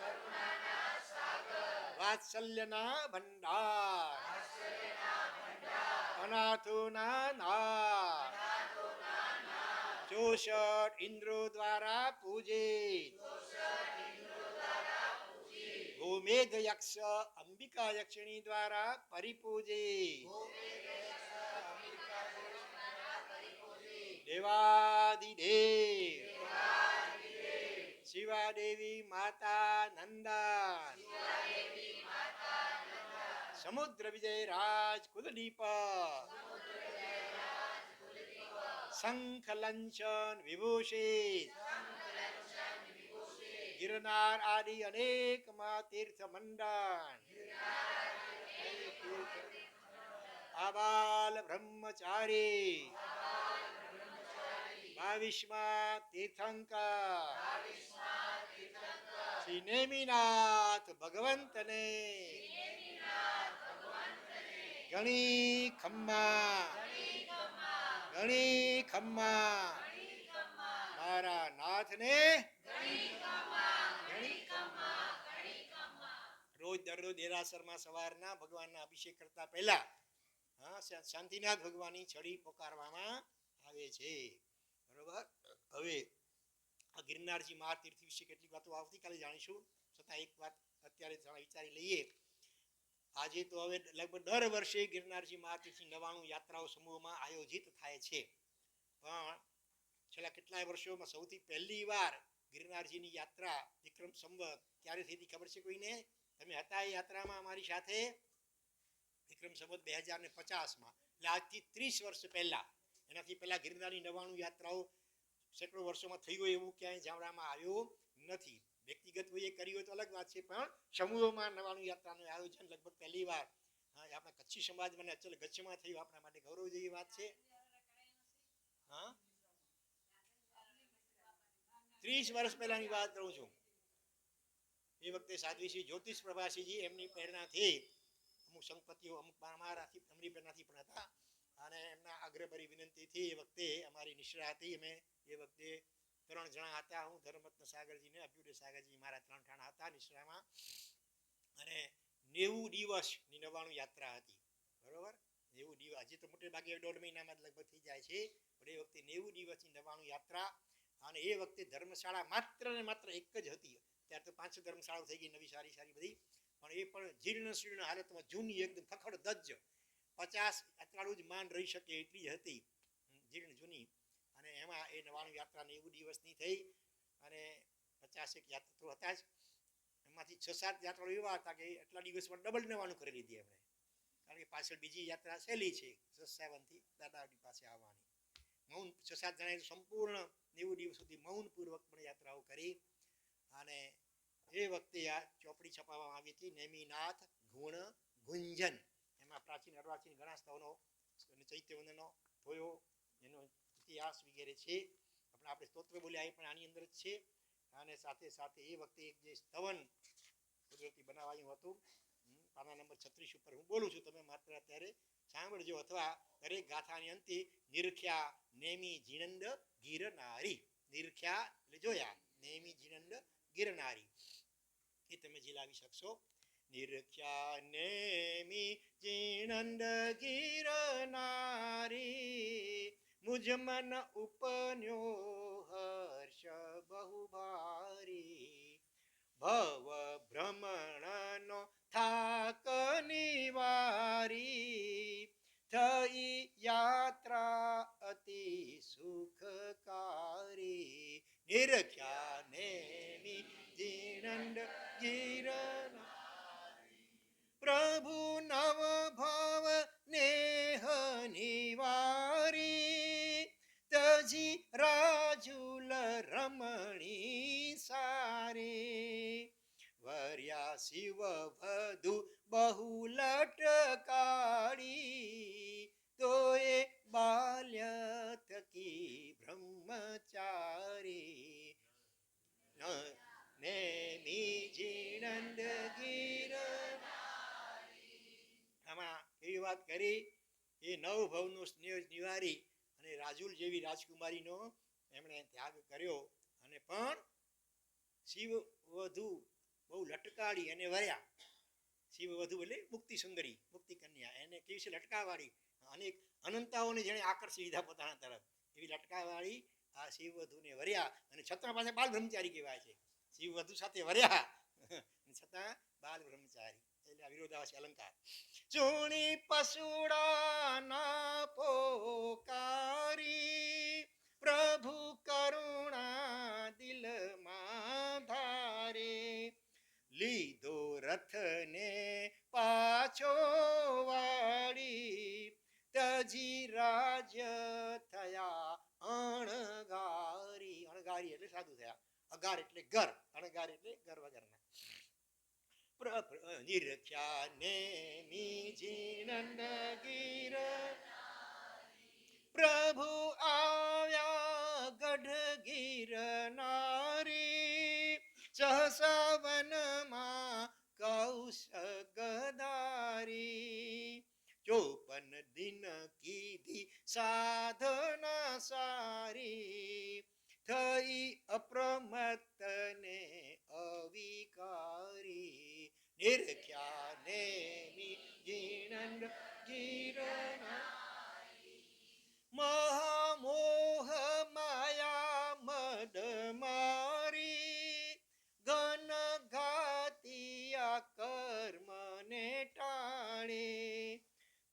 વાત્સલ્યના ભંડાર, અનાથોના નાથ, 64 ઇન્દ્રો દ્વારા પૂજિત, ગોમેઘ યક્ષ અંબિકા યક્ષિણી દ્વારા પરિપૂજિત, દેવાદિદેવ શિવાદેવી માતા નંદન, સમુદ્ર વિજય રાજ કુલદીપ, શંખ લંચન વિભૂષિત, ગિરનાર આદિ અનેક માં તીર્થ મંડન, આબાલ બ્રહ્મચારી, 22માં તીર્થંકર શ્રી નેમિનાથ ભગવંતને ગણી ખમ્મા, ગણી ખમ્મા, મારા નાથને રોજ દરરોજ દેરાસરમાં સવારના ભગવાનના અભિષેક કરતા પહેલા શાંતિનાથ ભગવાનની છડી પોકારવામાં આવે છે. બરોબર. હવે આ ગિરનારજી મહાતીર્થ વિશે કેટલીક વાતો આવતીકાલે જાણીશું, છતાં એક વાત અત્યારે વિચારી લઈએ. આજે તો હવે લગભગ દર વર્ષે ગિરનારજી મહાતીર્થની 99 યાત્રાઓ સમૂહમાં આયોજિત થાય છે, પણ છેલ્લા કેટલાય વર્ષોમાં સૌથી પહેલી વાર ગિરનારજીની યાત્રા વિક્રમ સંવત ક્યારે થઈ હતી ખબર છે કોઈને? તમે હતા એ યાત્રામાં અમારી સાથે? વિક્રમ સંવત 2050માં, એટલે આજથી 30 વર્ષ પહેલા. એનાથી પહેલા ગિરનારની 99 યાત્રાઓ સેંકડો વર્ષોમાં થઈ હોય એવું ક્યાંય જાણવામાં આવ્યું નથી. વ્યક્તિગત કોઈએ કરી હોય તો અલગ વાત છે, પણ સમૂહોમાં 99 યાત્રાનું આયોજન લગભગ પહેલી વાર આપણા કચ્છી સમાજમાં અચલ ગચ્છમાં થયું. આપણા માટે ગૌરવ જેવી વાત છે. હા, 30 વર્ષ પહેલાની વાત કરું છું. એ વખતે સાધ્વી શ્રી જ્યોતિષ પ્રભાસીજી એમની પ્રેરણાથી અમુક સંપત્તિઓ અમુક અમારાથી એમની પ્રેરણાથી પણ હતા, અને એમના આગ્રહભરી વિનંતીથી એ વખતે અમારી નિશ્રા હતી. અમે એ વખતે 3 જણા હતા, હું ધર્મરત્ન સાગરજી ને અભ્યુદય સાગરજી, મારા 3 ઠાણા હતા નિશ્રામાં, અને 90 દિવસની 99 યાત્રા હતી. બરોબર, 90 દિવસ. હજી તો મોટે ભાગે 1.5 મહિનામાં લગભગ થઈ જાય છે, પણ એ વખતે 90 દિવસની 99 યાત્રા. અને એ વખતે ધર્મશાળા માત્ર ને માત્ર એક જ હતી. ત્યારે તો 5 ધર્મશાળાઓ થઈ ગઈ નવી સારી સારી બધી, પણ એ પણ જીર્ણ શીર્ણ હાલતમાં, જૂની એકદમ ખખડ ધજ, 50 યાત્રાળુ જ માન રહી શકે એટલી હતી, જીર્ણ જૂની. અને એમાં એ 99 યાત્રા 90 દિવસની થઈ, અને 50 યાત્રાળુ હતા જ. એમાંથી 6-7 યાત્રાળુ એવા હતા કે એટલા દિવસમાં ડબલ 99 કરી લીધી એમણે, કારણ કે પાછળ બીજી યાત્રા સહેલી છે 57થી દાદાની પાસે આવવાની. મૌન 6-7 જણાએ સંપૂર્ણ 90 દિવસ સુધી મૌનપૂર્વક પણ યાત્રાઓ કરી. અને એ વખતે આ ચોપડી છપાવવામાં આવી હતી, નેમિનાથ ગુણ ગુંજન. એમાં પ્રાચીન અર્વાચીન ઘણા સ્થળોનો અને ચૈત્યવંદનો થયો, એનો ઇતિહાસ વગેરે છે. આપણે સ્તોત્ર બોલ્યા એ પણ આની અંદર જ છે. અને સાથે સાથે એ વખતે એક જે સ્તવન કુદરતી બનાવાયું હતું, પાના નંબર 36 ઉપર હું બોલું છું, તમે માત્ર અત્યારે સાંભળજો, અથવા દરેક ગાથાની અંતે નિરખ્યા નેમી જીનંદ ગિરનારી, નિરખ્યા એટલે જોયા, નેમી જીનંદ ગિરનારી, એ તમે ઝીલાવી શકશો. નિરખ્યા નેમી જીનંદ ગિરનારી, મુજ મન ઉપન્યો હર્ષ બહુ ભારી, ભવ ભ્રમણનો થાક નિવારી, થઈ યાત્રા અતિ સુખકારી. નિરખ્યા નેમી જીનંદ ગિરનારી, પ્રભુ નવ ભાવ નેહ નિવારી, તજી રાજુલ રમણી સારી, વર્યા શિવ વધુ બહુ લટકાળી, તોય બાલ્ય થકી બ્રહ્મચારી, નેમી જીનંદ ગિરનારી. આમાં એવી વાત કરી, એ 9 ભવનો સ્નેહ નિવારી અને રાજુલ જેવી રાજકુમારીનો એમણે ત્યાગ કર્યો, અને પણ શિવ વધુ બહુ લટકાડી એને વર્યા. શિવ વધુ એટલે મુક્તિ સુંદરી, મુક્તિ કન્યા, એને કેવી છે લટકાવાળી, અનેક અનંતાઓને જેણે આકર્ષી લીધા પોતાના તરફ, એવી લટકાવાળી આ શિવ વધુને વર્યા. અને છતાં પાસે બાલ બ્રહ્મચારી કહેવાય છે. શિવ વધુ સાથે વર્યા છતાં બાલ બ્રહ્મચારી, એટલે આ વિરોધાભાસી અલંકાર. ચૂણી પસુડા ના પોકારી, પ્રભુ કરુણા દિલમાં ધારે, લીધો રથને પાછો વાળી, તજી રાજ્ય થયા અણગારી. અણગારી એટલે સાધુ થયા, અગાર એટલે ઘર, અણગાર એટલે ઘર વગરના. નિરખ્યા ને મીજી નંદગીર, પ્રભુ આવ્યા ગઢ ગિરનારી, સહસા વનમાં કૌશગદારી, 54 દિન કીધી સાધના સારી, થઈ અપ્રમત્ત ને અવિકારી. નિરખ્યા ને જીણંદ ગિરનારી, મહામોહ માયા મદ મારી, ઘન ઘાતિયા કર્મ ને ટાણે,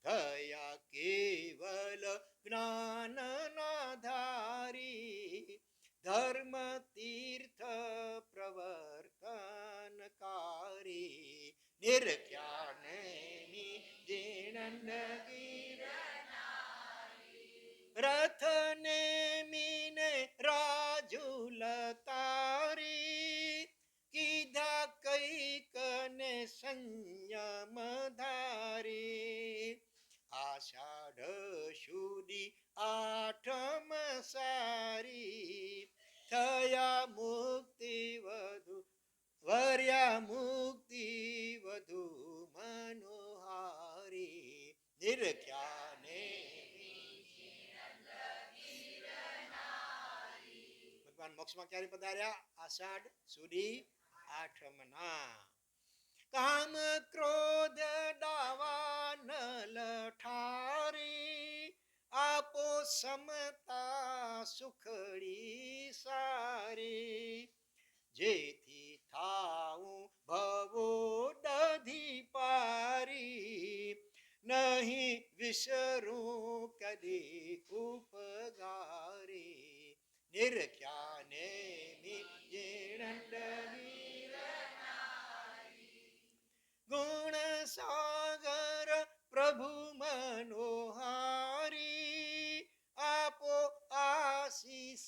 થયા કેવલ જ્ઞાન ના ધારી, ધર્મ તીર્થ પ્રવર્તનકારી. નિરખ્યા ને જીણંદ ગિરનારી, રથ ને મીને રાજુલ તારી, કીધા કૈક ને સંયમ ધારી, આષાઢ સુધી આઠમ સારી, થયા મુક્તિ વધુ વર્યા મુક્તિ વધુ મનોહારી. નિરખ્યા ને ભગવાન મોક્ષમાં ક્યારે પધાર્યા? આષાઢ સુધી આઠમના. કામ ક્રોધ દાવા નલ ઠારી, આપો સમતા સુખડી સારી, જેથી થાઉં ભવો દધી પારી, નહીં વિસરું કદી ઉપગારી. નિરખ્યા ને જીણંદ ગિરનારી, ગુણ સાગર પ્રભુ મનોહારી, આપો આશીષ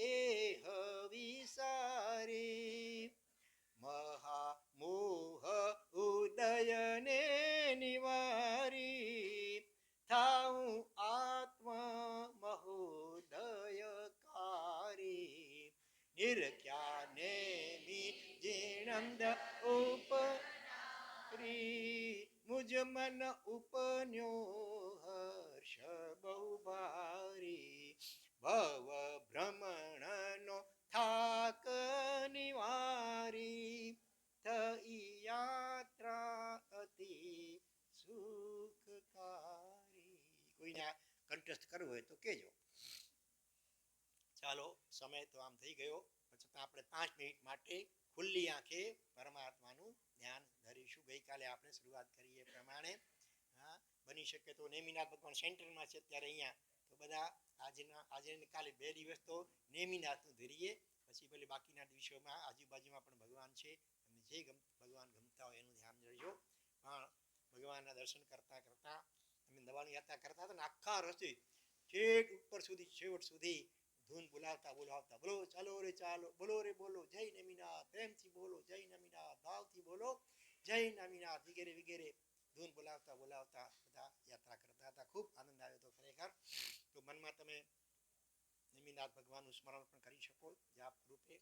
એહ વિસારી, મહામોહ ઉદયને નિવારી, થાઉં આત્મ મહોદયકારી. નિરખ્યા ને જીણંદ ઉપરી, મુજ મન ઉપન્યો હર્ષ બહુ ભારી, ભવ ભ્રમણનો થાક નિવારી, થઈ યાત્રા અતિ સુખકારી. કોઈને કંઠસ્થ કરવું હોય તો કહેજો. ચાલો, સમય તો આમ થઈ ગયો, છતાં આપણે 5 મિનિટ માટે ખુલ્લી આંખે પરમાત્માનું ધ્યાન ધરીશું. ગઈકાલે આપણે શરૂઆત કરી એ પ્રમાણે. હા, બની શકે તો નેમિનાથ ભગવાન સેન્ટરમાં છે ત્યારે અહીંયા, તો બધા આજે કાલે 2 દિવસ તો નેમિનાથનું ધરીએ, પછી ભલે બાકીના દિવસોમાં આજુબાજુમાં પણ ભગવાન છે, એમને જે ભગવાન ગમતા હોય એનું ધ્યાન ધરજો. પણ ભગવાનના દર્શન કરતાં કરતાં અમે નવાની યાત્રા કરતા હતા ને, આખા રસ્તે છેક ઉપર સુધી છેવટ સુધી ધૂન બોલાવતા બોલાવતા, બોલો ચાલો રે ચાલો, બોલો રે બોલો, જય નેમિનાથ, પ્રેમથી બોલો જય નેમિનાથ, ભાવથી બોલો જય નેમિનાથ, વગેરે વગેરે ધૂન બોલાવતા બોલાવતા બધા યાત્રા કરતા હતા. ખૂબ આનંદ આવ્યો હતો ખરેખર. તો મનમાં તમે નેમિનાથ ભગવાનનું સ્મરણ પણ કરી શકો જાપ રૂપે,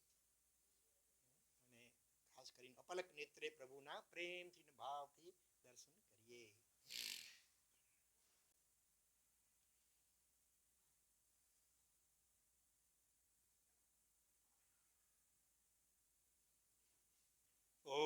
અને ખાસ કરીને અપલક નેત્રે પ્રભુના પ્રેમથી ને ભાવથી દર્શન કરીએ. ઓ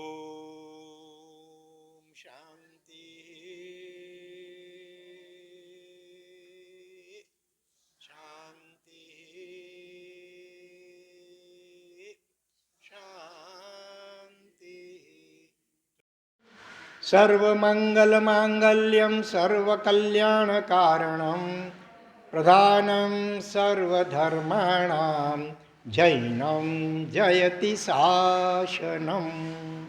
સર્વમંગલમાંગલ્યમ સર્વકલ્યાણકારણમ પ્રધાનમ સર્વધર્માણામ જૈનમ જયતિ શાસનમ.